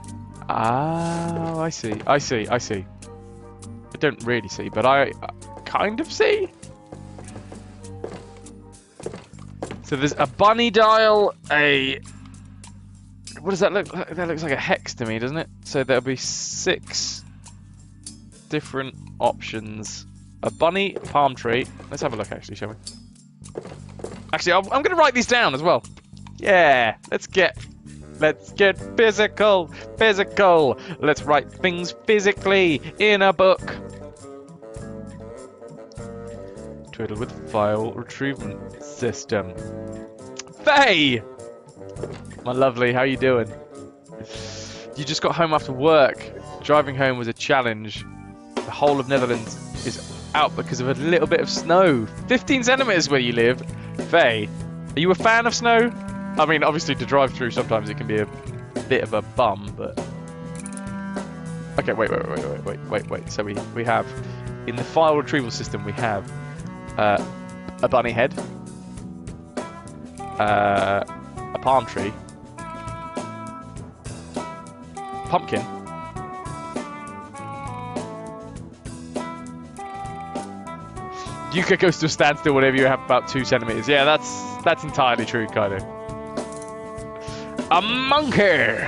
Oh, I see. I see. I see. I don't really see, but I kind of see. So there's a bunny dial, a... What does that look like? That looks like a hex to me, doesn't it? So there'll be 6 different options. A bunny, a palm tree. Let's have a look, actually, shall we? Actually, I'm going to write these down as well. Yeah, let's get physical. Let's write things physically in a book. Twiddle with file retrieval system. Faye! My lovely, how you doing? You just got home after work. Driving home was a challenge. The whole of Netherlands is out because of a little bit of snow. 15 centimeters where you live. Faye, are you a fan of snow? I mean, obviously to drive through sometimes it can be a bit of a bum, but... Okay, wait. So we have, in the file retrieval system, we have a bunny head, a palm tree, pumpkin, Yuka goes to a standstill whenever you have about 2 centimeters. Yeah, that's entirely true, Kaido. A monkey!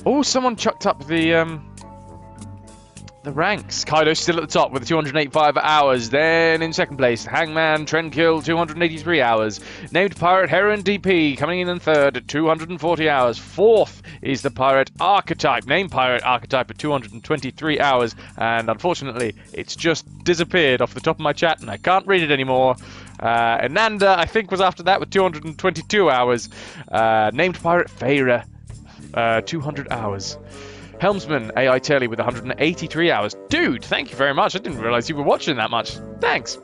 Oh, someone chucked up the ranks. Kaido's still at the top with 285 hours. Then in second place, Hangman Trendkill, 283 hours. Named Pirate Heron DP coming in third at 240 hours. Fourth is the Pirate Archetype. Named Pirate Archetype at 223 hours. And unfortunately, it's just disappeared off the top of my chat and I can't read it anymore. Ananda, I think, was after that with 222 hours. Named Pirate Feyre, 200 hours. Helmsman AI Telly with 183 hours. Dude, thank you very much. I didn't realize you were watching that much. Thanks.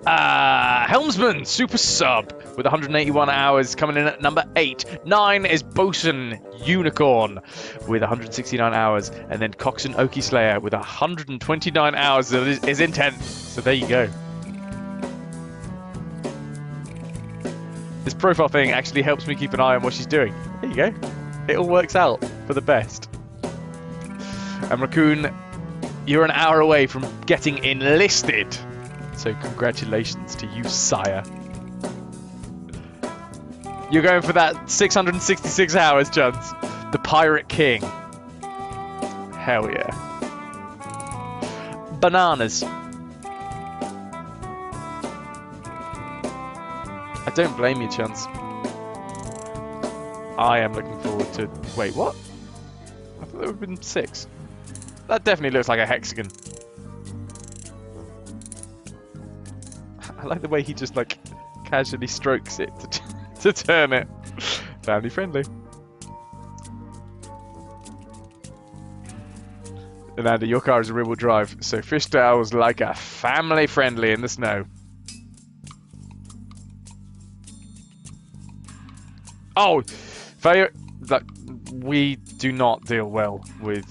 Helmsman Super Sub with 181 hours coming in at number 8. 9 is Bosun Unicorn with 169 hours. And then Coxon Oki Slayer with 129 hours. That is intense. So there you go. This profile thing actually helps me keep an eye on what she's doing. There you go. It all works out for the best. And Raccoon, you're an hour away from getting enlisted. So congratulations to you, sire. You're going for that 666 hours, Chuds. The Pirate King. Hell yeah. Bananas. I don't blame you, Chance. I am looking forward to... Wait, what? I thought there would have been 6. That definitely looks like a hexagon. I like the way he just, like, casually strokes it to turn it. Family friendly. Ananda, your car is a rear-wheel drive, so Fishtail's like a family friendly in the snow. Oh, Faye, like, we do not deal well with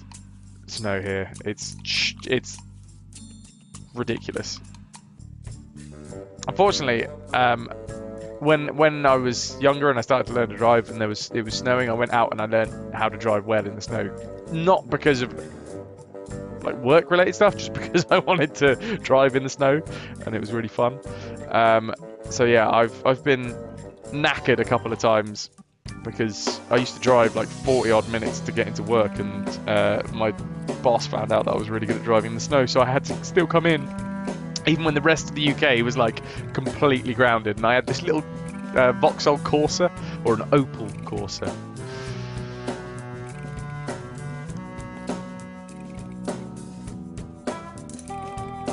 snow here. It's ridiculous. Unfortunately, when I was younger and I started to learn to drive and it was snowing, I went out and I learned how to drive well in the snow. Not because of like work-related stuff, just because I wanted to drive in the snow, and it was really fun. So yeah, I've been knackered a couple of times because I used to drive like 40 odd minutes to get into work, and my boss found out that I was really good at driving in the snow, so I had to still come in even when the rest of the UK was like completely grounded, and I had this little Vauxhall Corsa, or an Opel Corsa.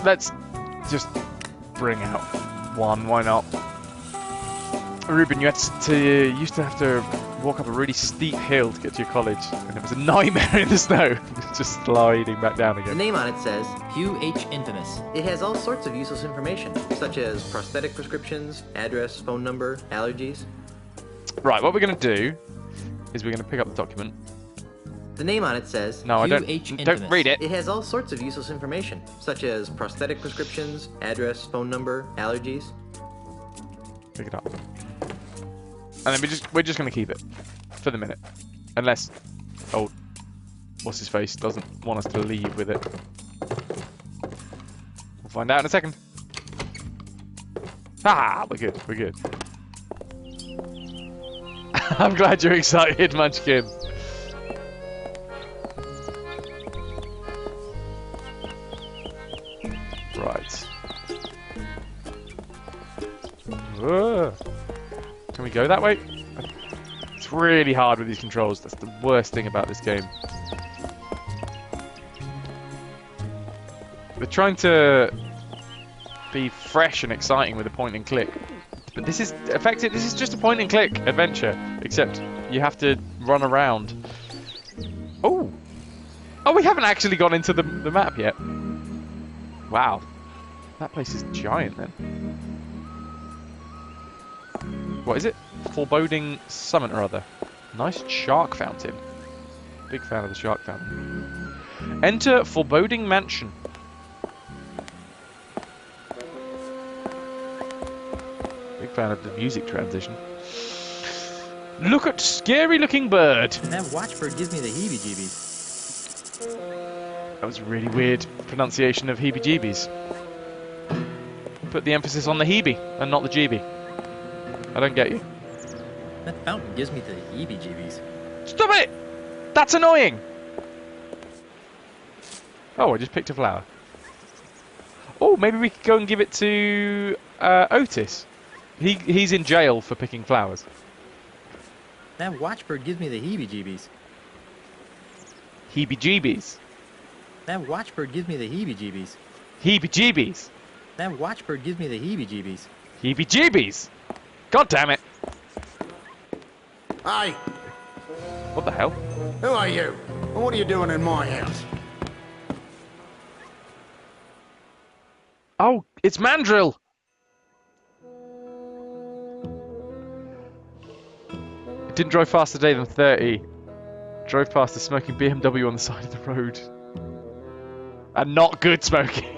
Let's just bring out one, why not? Ruben, you used to have to walk up a really steep hill to get to your college, and it was a nightmare in the snow, just sliding back down again. The name on it says Hugh H. Infamous. It has all sorts of useless information, such as prosthetic prescriptions, address, phone number, allergies. Right, what we're going to do is we're going to pick up the document. The name on it says No, I don't. H. Don't read it. It has all sorts of useless information, such as prosthetic prescriptions, address, phone number, allergies. Pick it up. And then we're just going to keep it for the minute, unless old what's his face doesn't want us to leave with it. We'll find out in a second. Ah, we're good. We're good. I'm glad you're excited, Munchkin. Right. Can we go that way? It's really hard with these controls. That's the worst thing about this game. They're trying to be fresh and exciting with a point and click, but this is effective. This is just a point and click adventure, except you have to run around. Oh, we haven't actually gone into the map yet. Wow, that place is giant then. What is it? Foreboding summon or other. Nice shark fountain. Big fan of the shark fountain. Enter Foreboding Mansion. Big fan of the music transition. Look at scary looking bird. That watchbird gives me the heebie-jeebies. That was a really weird pronunciation of heebie-jeebies. Put the emphasis on the heebie and not the jeebie. I don't get you. That fountain gives me the heebie-jeebies. Stop it! That's annoying! Oh, I just picked a flower. Oh, maybe we could go and give it to Otis. He's in jail for picking flowers. That watchbird gives me the heebie-jeebies. Heebie-jeebies. That watchbird gives me the heebie-jeebies. Heebie-jeebies. That watchbird gives me the heebie-jeebies. Heebie-jeebies. God damn it. Hey! What the hell? Who are you? And what are you doing in my house? Oh, it's Mandrill. Didn't drive faster today than 30. Drove past a smoking BMW on the side of the road. And not good smoking.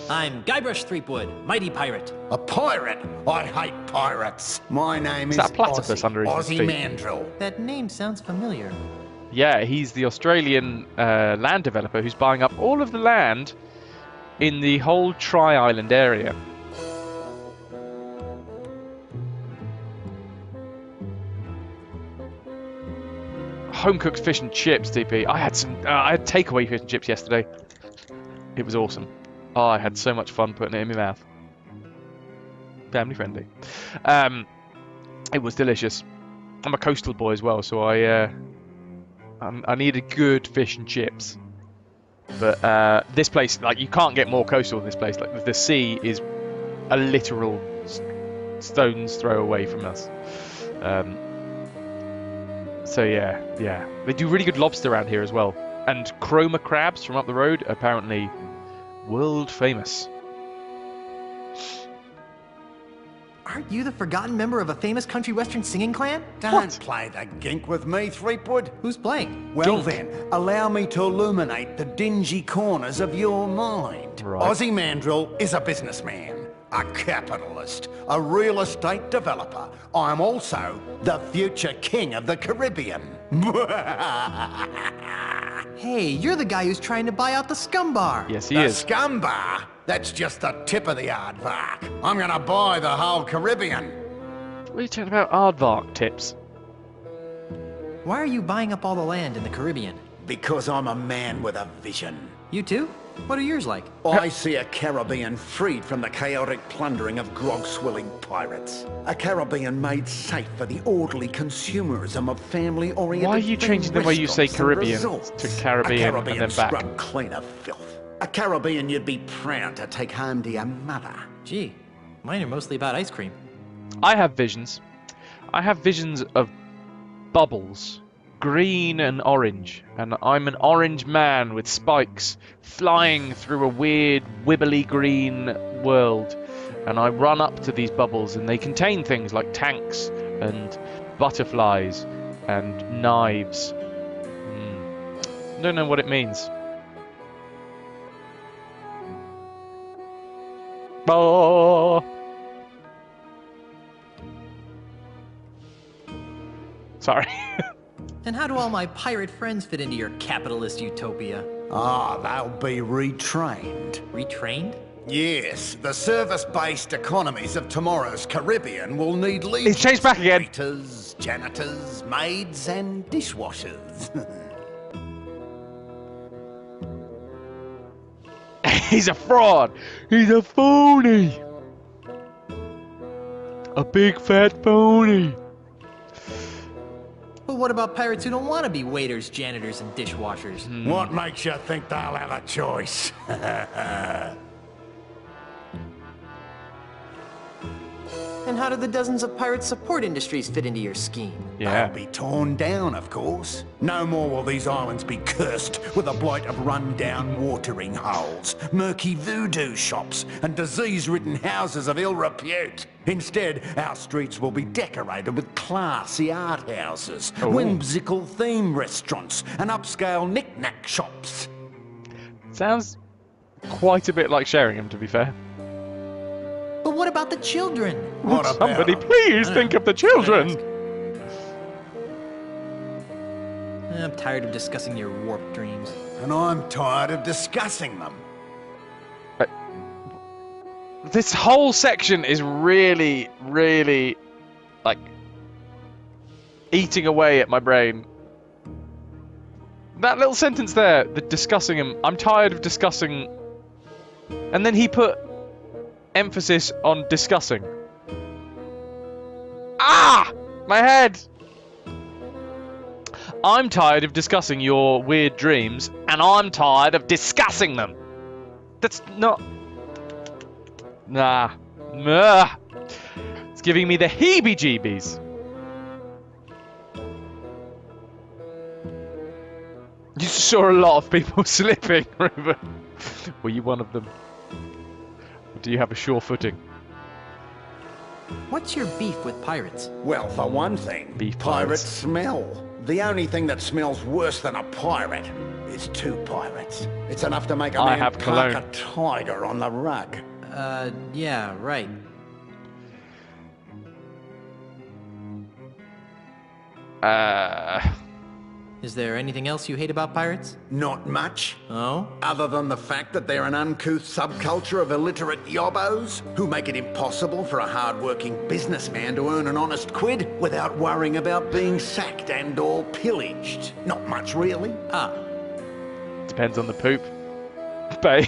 I'm Guybrush Threepwood, mighty pirate. A pirate? I hate pirates. My name is that platypus under his Ozzy feet? Mandrill. That name sounds familiar. Yeah, he's the Australian land developer who's buying up all of the land in the whole Tri-Island area. Home-cooked fish and chips, DP. I had takeaway fish and chips yesterday. It was awesome. Oh, I had so much fun putting it in my mouth. Family friendly. It was delicious. I'm a coastal boy as well, so I needed good fish and chips. But this place, like, you can't get more coastal than this place. Like, the sea is a literal stone's throw away from us. So yeah, they do really good lobster around here as well. And chroma crabs from up the road, apparently world famous. Aren't you the forgotten member of a famous country western singing clan? Don't play the gink with me, Threepwood. Who's playing? Well then, allow me to illuminate the dingy corners of your mind. Right. Ozzy Mandrill is a businessman, a capitalist, a real estate developer. I'm also the future king of the Caribbean. Hey, you're the guy who's trying to buy out the Scum Bar. Yes, he The is. Scum Bar? That's just the tip of the aardvark. I'm gonna buy the whole Caribbean. What are you talking about aardvark tips? Why are you buying up all the land in the Caribbean? Because I'm a man with a vision. You too? What are yours like? I see a Caribbean freed from the chaotic plundering of grog-swilling pirates. A Caribbean made safe for the orderly consumerism of family-oriented. Why are you changing the way you say Caribbean to Caribbean a and then back? Scrubbed clean of filth. A Caribbean you'd be proud to take home to your mother. Gee, mine are mostly about ice cream. I have visions. I have visions of bubbles, green and orange, and I'm an orange man with spikes flying through a weird wibbly green world, and I run up to these bubbles and they contain things like tanks and butterflies and knives. I don't know what it means. Oh. Sorry. And how do all my pirate friends fit into your capitalist utopia? Ah, they'll be retrained. Retrained? Yes, the service-based economies of tomorrow's Caribbean will need leaders. It's changed back again. Waiters, janitors, maids, and dishwashers. He's a fraud. He's a phony. A big fat phony. But what about pirates who don't want to be waiters, janitors, and dishwashers? What makes you think they'll have a choice? And how do the dozens of pirate support industries fit into your scheme? They'll be torn down, of course. No more will these islands be cursed with the blight of run-down watering holes, murky voodoo shops, and disease-ridden houses of ill repute. Instead, our streets will be decorated with classy art houses, whimsical theme restaurants, and upscale knick-knack shops. Sounds quite a bit like Sheringham, to be fair. But what about the children? What about Somebody them? please think of the children. I'm tired of discussing your warped dreams. And I'm tired of discussing them. This whole section is really, really, like, eating away at my brain. That little sentence there, the discussing him, I'm tired of discussing. And then he put emphasis on discussing. Ah! My head! I'm tired of discussing your weird dreams, and I'm tired of discussing them. That's not... Nah. It's giving me the heebie-jeebies. You saw a lot of people slipping, Ruben. Were you one of them? Or do you have a sure footing? What's your beef with pirates? Well, for one thing, Beef pirates pies. smell. The only thing that smells worse than a pirate is two pirates. It's enough to make a I man have park cologne. a tiger on the rug. Yeah, right. Is there anything else you hate about pirates? Not much. Oh? Other than the fact that they're an uncouth subculture of illiterate yobbos who make it impossible for a hard-working businessman to earn an honest quid without worrying about being sacked and or pillaged. Not much, really. Ah. Depends on the poop. Bay.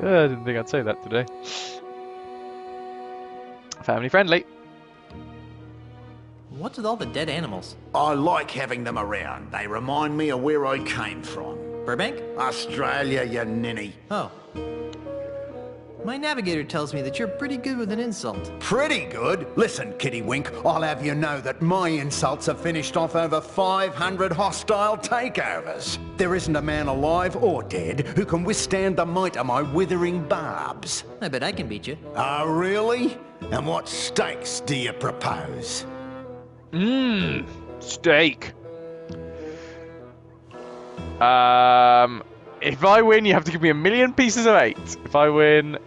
I didn't think I'd say that today. Family friendly. What's with all the dead animals? I like having them around. They remind me of where I came from. Burbank? Australia, you ninny. Oh. My navigator tells me that you're pretty good with an insult. Pretty good? Listen, Kitty Wink, I'll have you know that my insults have finished off over 500 hostile takeovers. There isn't a man alive or dead who can withstand the might of my withering barbs. I bet I can beat you. Oh, really? And what stakes do you propose? Steak. If I win, you have to give me 1,000,000 pieces of 8. If I win,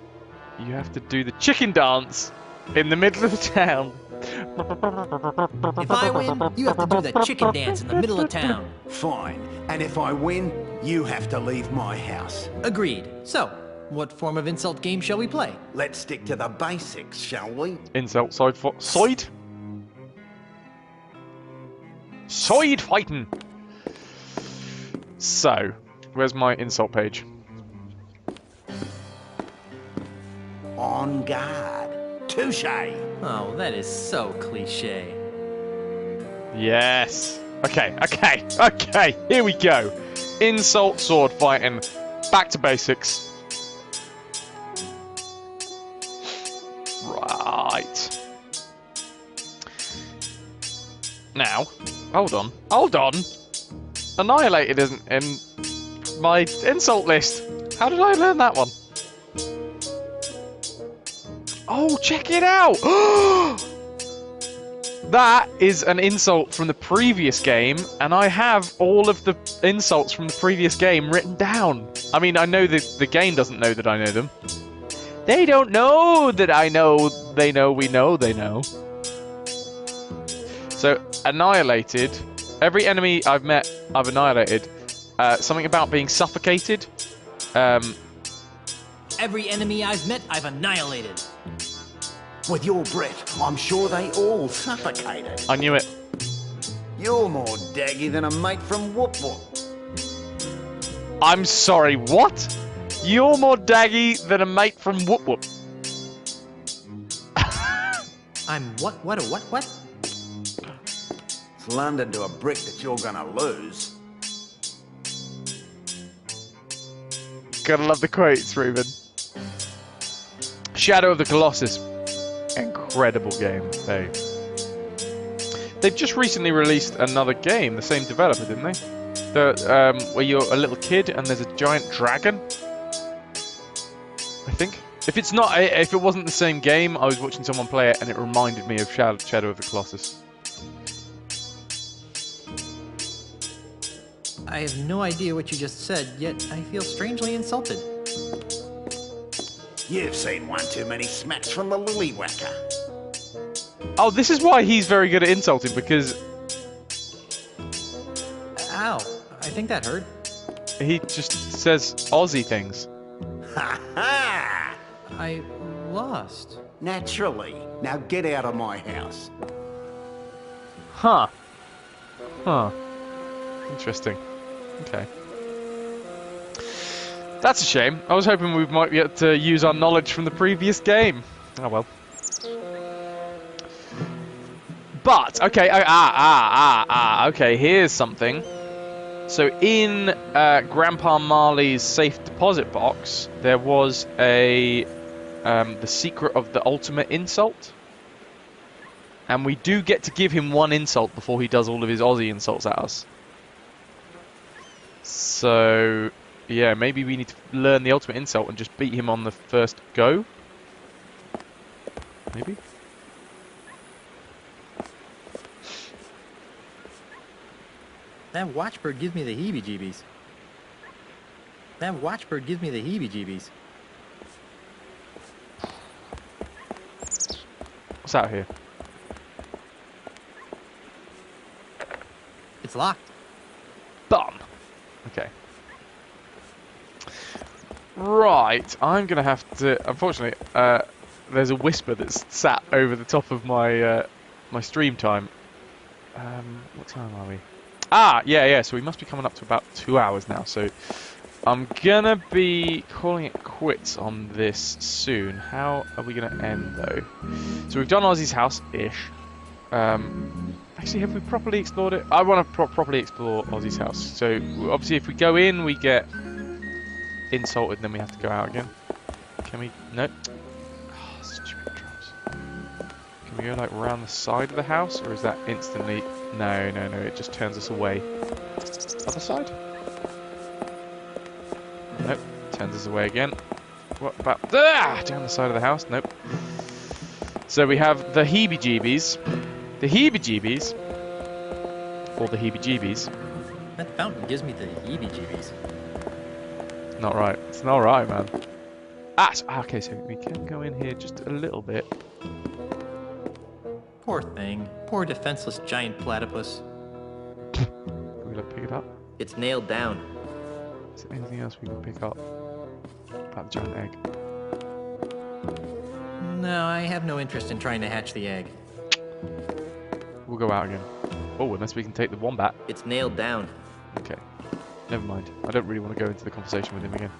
you have to do the chicken dance in the middle of the town. If I win, you have to do the chicken dance in the middle of town. Fine. And if I win, you have to leave my house. Agreed. So, what form of insult game shall we play? Let's stick to the basics, shall we? Insult side fighting. So, where's my insult page? On guard. Touche. Oh, that is so cliche. Yes. Okay. Here we go. Insult sword fighting. Back to basics. Right. Now, hold on. Annihilated isn't in my insult list. How did I learn that one? Oh, check it out! That is an insult from the previous game, and I have all of the insults from the previous game written down. I mean, I know that the game doesn't know that I know them. They don't know that I know they know we know they know. So, annihilated. Every enemy I've met, I've annihilated. Something about being suffocated. Every enemy I've met, I've annihilated. With your breath, I'm sure they all suffocated. I knew it. You're more daggy than a mate from Whoop Whoop. I'm sorry, what? You're more daggy than a mate from Whoop Whoop. I'm what? Slammed into a brick that you're gonna lose. Gotta love the quotes, Ruben. Shadow of the Colossus. Incredible game. They've just recently released another game, the same developer, didn't they? Where you're a little kid and there's a giant dragon. I think. If it wasn't the same game, I was watching someone play it and it reminded me of Shadow of the Colossus. I have no idea what you just said, yet I feel strangely insulted. You've seen one too many smacks from the Lillywhacker. Oh, this is why he's very good at insulting, because... Ow, I think that hurt. He just says Aussie things. Ha ha! I lost. Naturally. Now get out of my house. Huh. Interesting. Okay. That's a shame. I was hoping we might be able to use our knowledge from the previous game. Oh well. But, okay, okay, here's something. So in Grandpa Marley's safe deposit box, there was the secret of the ultimate insult. And we do get to give him one insult before he does all of his Aussie insults at us. So, yeah, maybe we need to learn the ultimate insult and just beat him on the first go? Maybe? That watchbird gives me the heebie-jeebies. What's out here? It's locked. Bum! Okay. Right, I'm gonna have to... Unfortunately, there's a whisper that's sat over the top of my my stream time. What time are we? Ah, yeah, so we must be coming up to about 2 hours now, so I'm gonna be calling it quits on this soon. How are we gonna end, though? So we've done Ozzy's house-ish. Actually, have we properly explored it? I want to properly explore Ozzy's house. So, obviously, if we go in, we get insulted, then we have to go out again. Can we? No. Oh, stupid drops. Can we go like round the side of the house, or is that instantly? No, no, no. It just turns us away. Other side? Nope. Turns us away again. What about down the side of the house? Nope. So we have the heebie-jeebies. The heebie-jeebies. Or the heebie-jeebies. That fountain gives me the heebie-jeebies. Not right. It's not right, man. Okay, so we can go in here just a little bit. Poor thing. Poor defenseless giant platypus. Can we like pick it up? It's nailed down. Is there anything else we can pick up? About the giant egg. No, I have no interest in trying to hatch the egg. We'll go out again. Oh, unless we can take the wombat. It's nailed down. Okay. Never mind. I don't really want to go into the conversation with him again.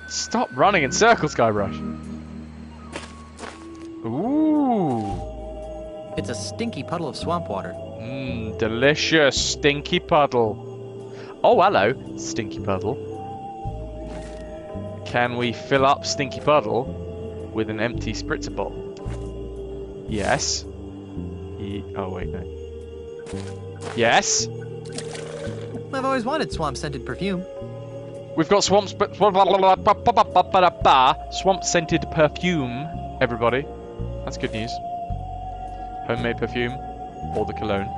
Stop running in circles, Guybrush. Ooh. It's a stinky puddle of swamp water. Mmm, delicious stinky puddle. Oh, hello, stinky puddle. Can we fill up stinky puddle with an empty spritzer bottle? Yes. Oh, wait, no. Yes. I've always wanted swamp-scented perfume. We've got swamp-scented perfume, everybody. That's good news. Homemade perfume or the cologne,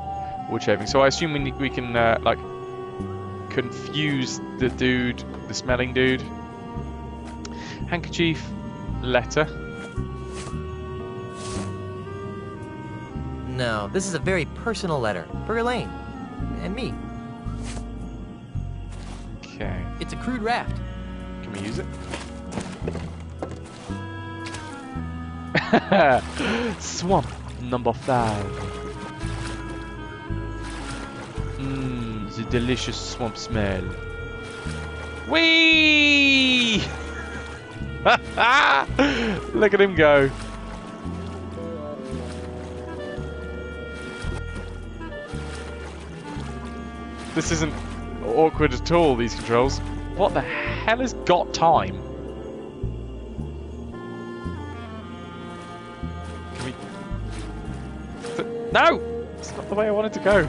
wood shaving. So I assume we can like confuse the dude, the smelling dude. Handkerchief, letter. No, this is a very personal letter for Elaine and me. Okay. It's a crude raft. Can we use it? Swamp number 5. Mmm, the delicious swamp smell. Whee! Look at him go. This isn't awkward at all, these controls. What the hell has got time? Can we... No! It's not the way I wanted to go.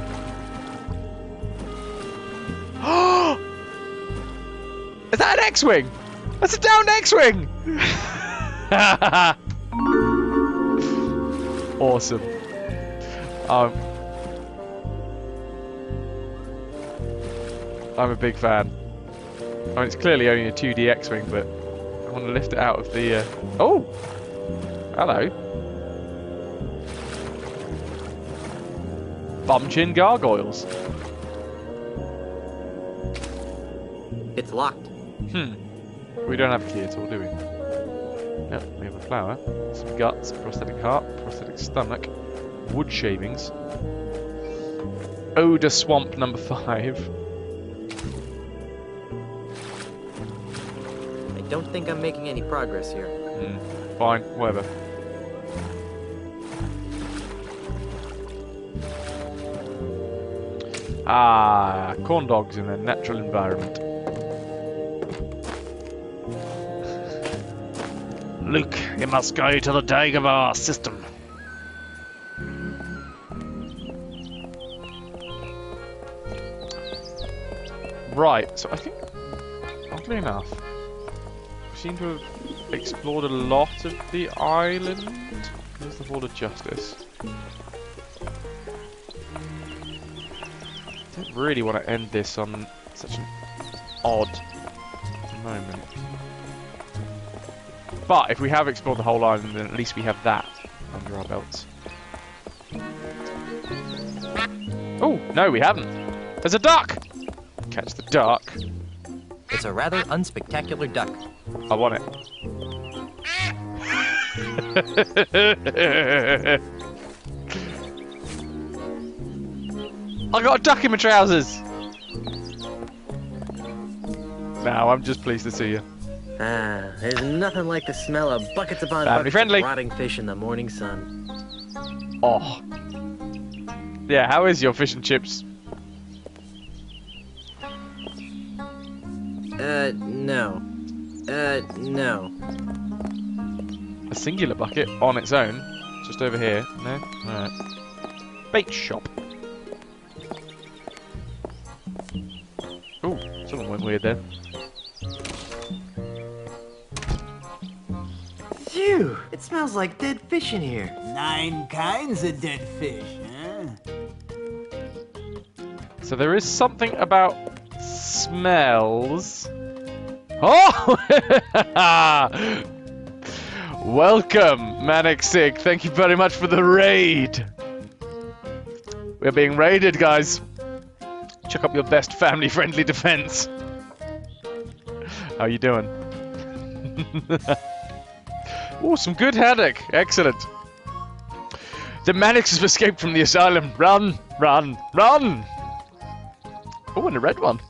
Is that an X-Wing? That's a downed X-Wing! Awesome. I'm a big fan. I mean, it's clearly only a 2D X-Wing, but I want to lift it out of the... Oh! Hello. Bum-chin gargoyles. It's locked. We don't have a key at all, do we? No, we have a flower, some guts, a prosthetic heart, prosthetic stomach, wood shavings, odor swamp number 5. I don't think I'm making any progress here. Fine, whatever. Corn dogs in their natural environment. Luke, you must go to the Dagobah system. Right, so I think, oddly enough, we seem to have explored a lot of the island. Here's the Hall of Justice. I don't really want to end this on such an odd moment. But if we have explored the whole island, then at least we have that under our belts. Oh, no, we haven't. There's a duck! Catch the duck. It's a rather unspectacular duck. I want it. I got a duck in my trousers! Now I'm just pleased to see you. There's nothing like the smell of buckets upon Family buckets friendly. of rotting fish in the morning sun. Oh. Yeah, how is your fish and chips? No. No. A singular bucket on its own, just over here. No? Alright. Bait shop. Ooh, something went weird there. Phew! It smells like dead fish in here. 9 kinds of dead fish, huh? So there is something about smells. Oh! Welcome, Manic Sig. Thank you very much for the raid. We're being raided, guys. Check up your best family-friendly defense. How you doing? Oh, some good haddock. Excellent. The Manics have escaped from the asylum. Run, run, run! Oh, and a red one.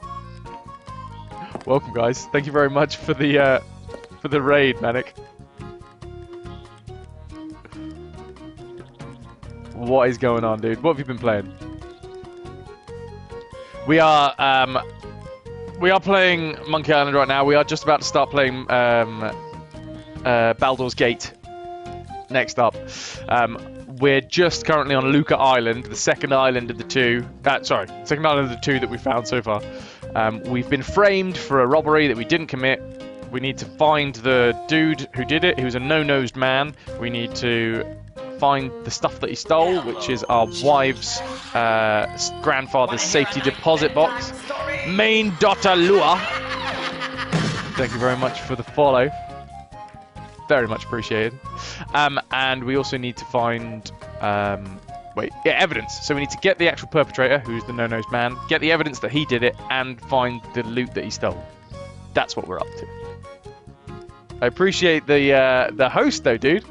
Welcome, guys. Thank you very much for the raid, Manic. What is going on, dude? What have you been playing? We are playing Monkey Island right now. We are just about to start playing Baldur's Gate next up. We're just currently on Luca Island, the second island of the two. Second island of the two that we found so far. We've been framed for a robbery that we didn't commit. We need to find the dude who did it, who's a no-nosed man. We need to find the stuff that he stole, which is our wife's grandfather's safety deposit box. Main daughter Lua. Thank you very much for the follow. Very much appreciated. And we also need to find evidence. So we need to get the actual perpetrator, who's the no-nosed man, get the evidence that he did it, and find the loot that he stole. That's what we're up to. I appreciate the host though, dude.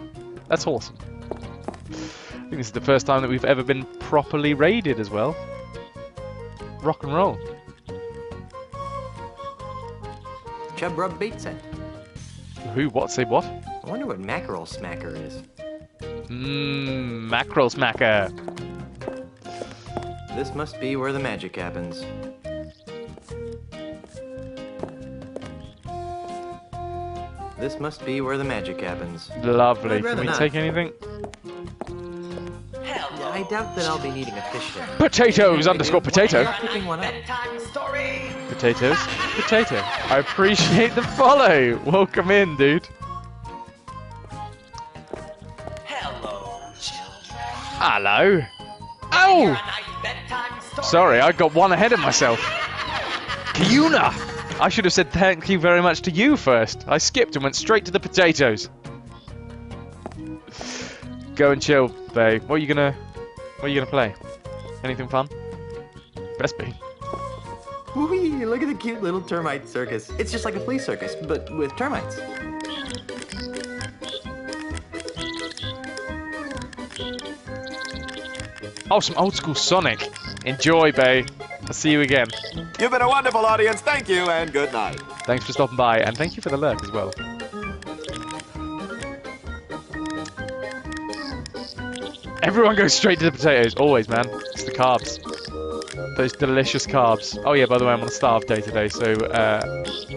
That's awesome. I think this is the first time that we've ever been properly raided as well. Rock and roll. Chub Rub bait set. Who? What? Say what? I wonder what mackerel smacker is. Mackerel smacker. This must be where the magic happens. This must be where the magic happens. Lovely. Can we take anything? I doubt that I'll be needing a fish tank. Potatoes underscore potato. Picking one up. Potatoes. Potato. I appreciate the follow. Welcome in, dude. Hello. Oh! Sorry, I got one ahead of myself. Kiuna! I should have said thank you very much to you first. I skipped and went straight to the potatoes. Go and chill, babe. What are you gonna play? Anything fun? Best be. Whee! Look at the cute little termite circus. It's just like a flea circus, but with termites. Oh, some old school Sonic. Enjoy, babe. I'll see you again. You've been a wonderful audience. Thank you and good night. Thanks for stopping by, and thank you for the lurk as well. Everyone goes straight to the potatoes. Always, man. It's the carbs. Those delicious carbs. Oh yeah, by the way, I'm on a starve day today, so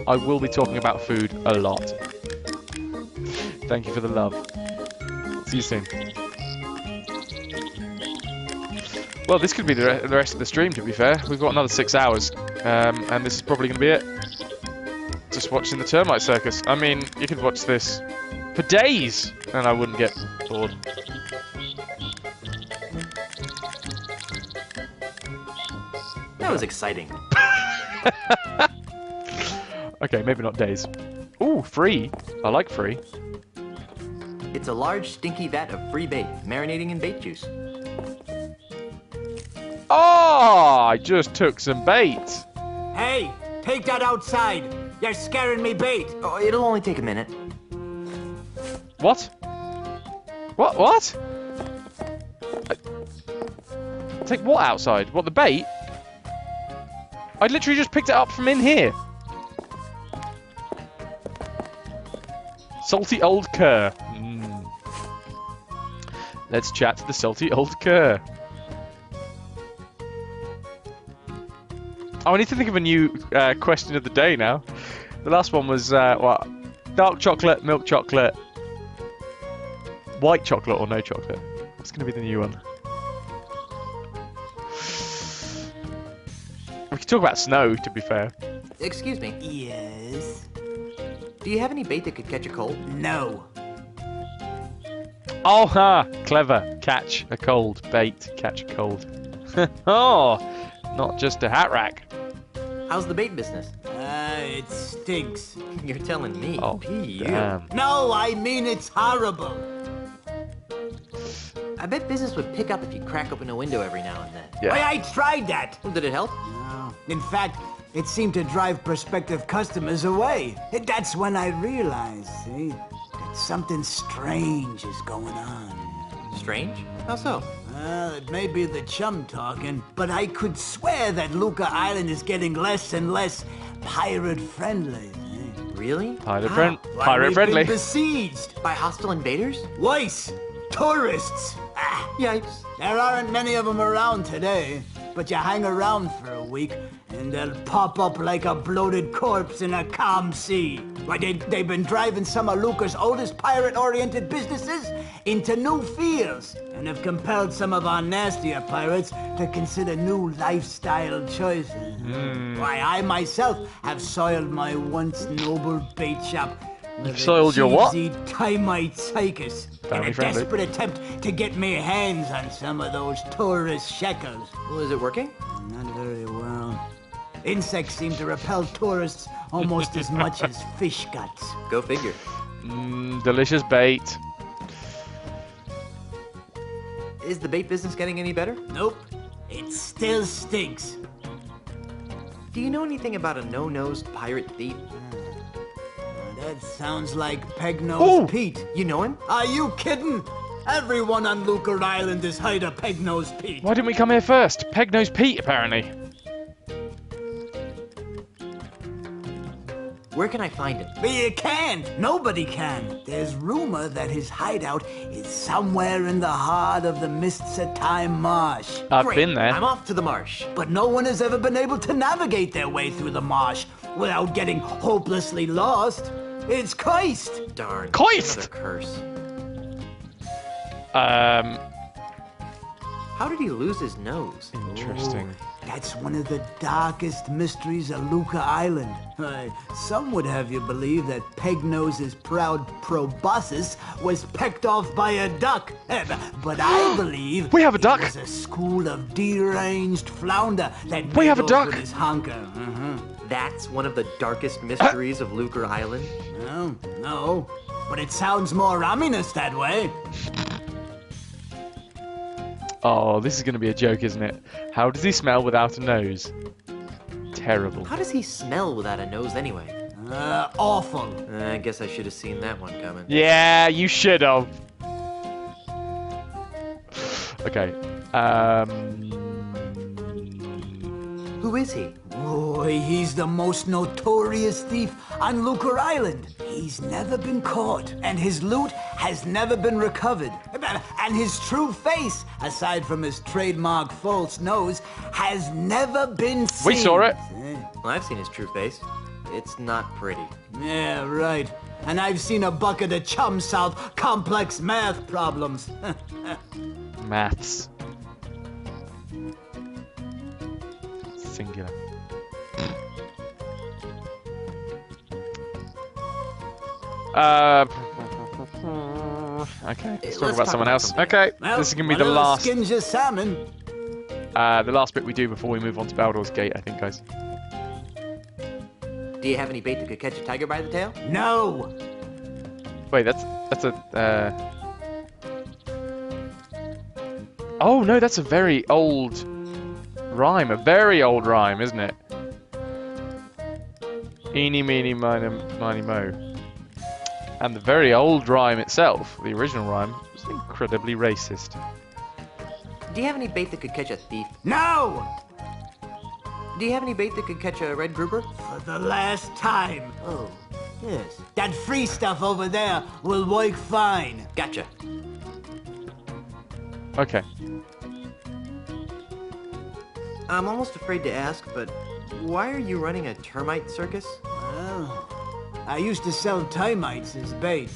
I will be talking about food a lot. Thank you for the love. See you soon. Well, this could be the rest of the stream, to be fair. We've got another 6 hours, and this is probably going to be it. Just watching the termite circus. I mean, you could watch this for days, and I wouldn't get bored. That was exciting. Okay, maybe not days. Ooh, free. I like free. It's a large, stinky vat of free bait, marinating in bait juice. Oh, I just took some bait. Hey, take that outside. You're scaring me bait. Oh, it'll only take a minute. What? What? Take what outside? What, the bait? I literally just picked it up from in here. Salty old cur. Let's chat to the salty old cur. Oh, I need to think of a new question of the day now. The last one was what? Dark chocolate, milk chocolate, white chocolate, or no chocolate. What's going to be the new one? We could talk about snow, to be fair. Excuse me. Yes? Do you have any bait that could catch a cold? No. Oh, ha! Clever. Catch a cold. Bait. Catch a cold. Oh! Not just a hat rack. How's the bait business? It stinks. You're telling me. Oh, damn. No, I mean it's horrible. I bet business would pick up if you crack open a window every now and then. Yeah. Why, I tried that. Well, did it help? No. In fact, it seemed to drive prospective customers away. And that's when I realized, see, that something strange is going on. Strange? How so? Well, it may be the chum talking, but I could swear that Luca Island is getting less and less pirate-friendly. Really? Pirate We've friendly. been besieged. By hostile invaders? Weiss, tourists. Yikes. There aren't many of them around today, but you hang around for a week, and they'll pop up like a bloated corpse in a calm sea. Why, they've been driving some of Luca's oldest pirate-oriented businesses into new fields, and have compelled some of our nastier pirates to consider new lifestyle choices. Why, I myself have soiled my once noble bait shop. You've soiled your what? Cheesy termite circus in a desperate attempt to get me hands on some of those tourist shekels. Well, is it working? Not very well. Insects seem to repel tourists almost as much as fish guts. Go figure. Delicious bait. Is the bait business getting any better? Nope. It still stinks. Do you know anything about a no-nosed pirate thief? That sounds like Peg-Nosed Pete. You know him? Are you kidding? Everyone on Luca Island is hired a Peg-Nosed Pete. Why didn't we come here first? Peg-Nosed Pete, apparently. Where can I find him? You can't. Nobody can. There's rumor that his hideout is somewhere in the heart of the Mists of Time Marsh. I've been there. I'm off to the marsh. But no one has ever been able to navigate their way through the marsh without getting hopelessly lost. It's cursed. Darn. Cursed? Another curse. How did he lose his nose? Interesting. That's one of the darkest mysteries of Luca Island. Some would have you believe that Peg-Nose's proud proboscis was pecked off by a duck. But I believe we have a duck. It was a school of deranged flounder that we have a duck. With his honker. That's one of the darkest mysteries of Luca Island? No, but it sounds more ominous that way. Oh, this is going to be a joke, isn't it? How does he smell without a nose? Terrible. How does he smell without a nose anyway? Awful. I guess I should have seen that one coming. Yeah, you should have. Okay. Who is he? Boy, he's the most notorious thief on Luca Island. He's never been caught, and his loot has never been recovered. And his true face, aside from his trademark false nose, has never been seen. We saw it. Well, I've seen his true face. It's not pretty. Yeah, right. And I've seen a bucket of chum solve complex math problems. Maths. Singular. Okay, let's talk about someone else. Okay, well, this is gonna be the last. Skins your salmon. The last bit we do before we move on to Baldur's Gate, I think, guys. Do you have any bait that could catch a tiger by the tail? No. Wait, that's a. Oh no, that's a very old rhyme. A very old rhyme, isn't it? Eeny, meeny, miny, mo. And the very old rhyme itself, the original rhyme, was incredibly racist. Do you have any bait that could catch a thief? No! Do you have any bait that could catch a red grouper? For the last time. Oh, yes. That free stuff over there will work fine. Gotcha. Okay. I'm almost afraid to ask, but why are you running a termite circus? Well, I used to sell termites as bait,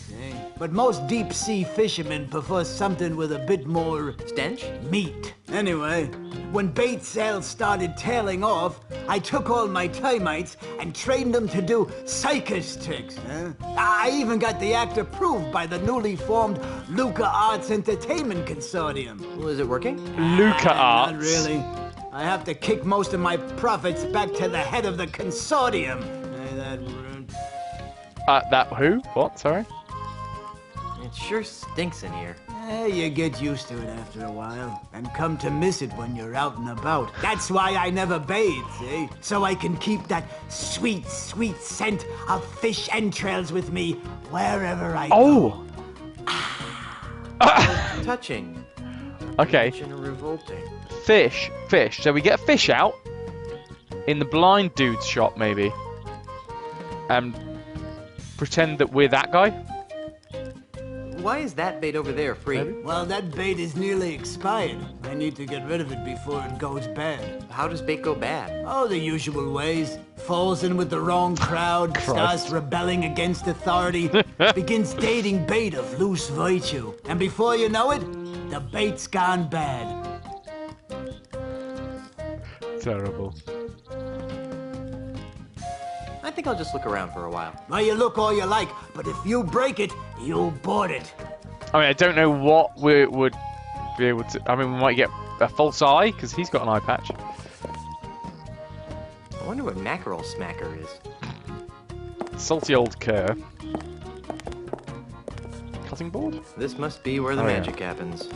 but most deep-sea fishermen prefer something with a bit more... stench? Meat. Anyway, when bait sales started tailing off, I took all my termites and trained them to do circus tricks. I even got the act approved by the newly formed Luca Arts Entertainment Consortium. Well, is it working? Luca Arts? Not really. I have to kick most of my profits back to the head of the consortium. That who? What? Sorry? It sure stinks in here. You get used to it after a while, and come to miss it when you're out and about. That's why I never bathe, see? So I can keep that sweet, sweet scent of fish entrails with me wherever I go. Oh! Touching. Okay. And revolting. Fish. So we get fish out in the blind dude's shop, maybe, and pretend that we're that guy. Why is that bait over there free? Well, that bait is nearly expired. I need to get rid of it before it goes bad. How does bait go bad? Oh, the usual ways. Falls in with the wrong crowd, starts rebelling against authority, begins dating bait of loose virtue. And before you know it, the bait's gone bad. Terrible. I think I'll just look around for a while. Well, you look all you like, but if you break it, you'll board it. I mean, I don't know what we would be able to... I mean, we might get a false eye, because he's got an eye patch. I wonder what mackerel smacker is. Salty old cur. Cutting board? This must be where the magic happens.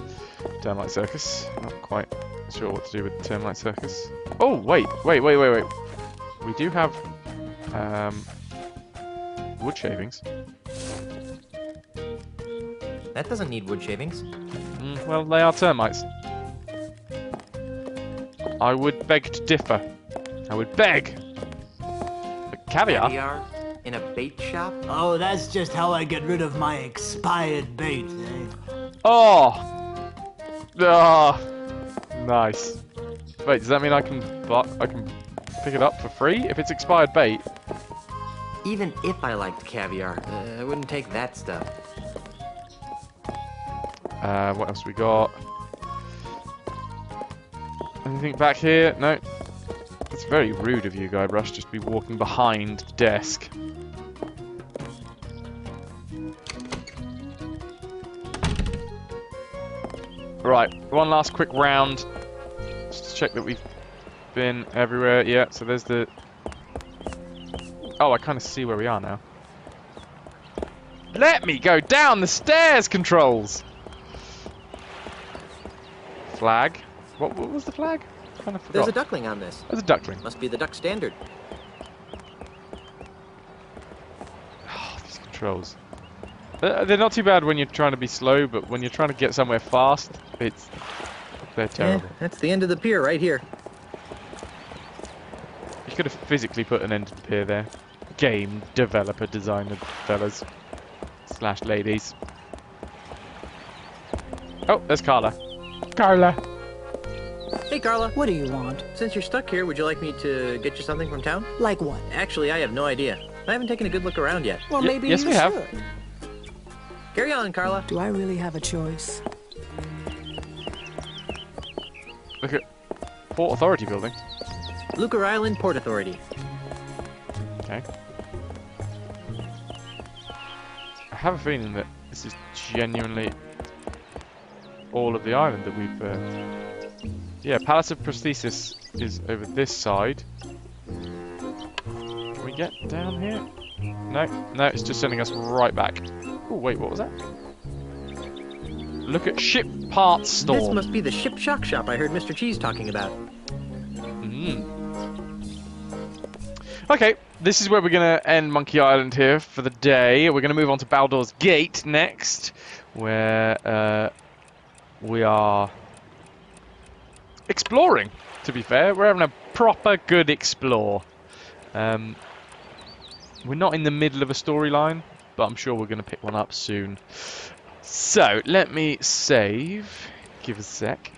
Termite circus. Not quite sure what to do with the termite circus. Oh, wait. We do have... wood shavings. That doesn't need wood shavings. Well, they are termites. I would beg to differ. I would beg. But caviar? Caviar in a bait shop? Oh, that's just how I get rid of my expired bait, Oh! Nice. Wait, does that mean I can pick it up for free if it's expired bait? Even if I liked caviar, I wouldn't take that stuff. What else we got? Anything back here? No. It's very rude of you, Guybrush, just to be walking behind the desk. Right, one last quick round. Just to check that we've been everywhere. Yeah, so there's the... Oh, I kind of see where we are now. Let me go down the stairs, controls! Flag. What was the flag? Kind of forgot. There's a duckling on this. There's a duckling. Must be the duck standard. Oh, these controls. They're not too bad when you're trying to be slow, but when you're trying to get somewhere fast, they're terrible. Yeah, that's the end of the pier right here. You could have physically put an end to the pier there. Game developer designer fellas. / ladies. Oh, there's Carla. Carla. Hey, Carla. What do you want? Since you're stuck here, would you like me to get you something from town? Like what? Actually, I have no idea. I haven't taken a good look around yet. Well, maybe yes, you we have. should. Carry on, Carla. Do I really have a choice? Look at Port Authority building. Lucre Island Port Authority. Okay. I have a feeling that this is genuinely all of the island that we've... Yeah, Palace of Prosthesis is over this side. Can we get down here? No, it's just sending us right back. Oh, wait, what was that? Look at Ship Parts Store. This must be the Ship Shock Shop I heard Mr. Cheese talking about. Okay, this is where we're going to end Monkey Island here for the day. We're going to move on to Baldur's Gate next, where we are exploring, to be fair. We're having a proper good explore. We're not in the middle of a storyline, but I'm sure we're going to pick one up soon. So, let me save. Give us a sec.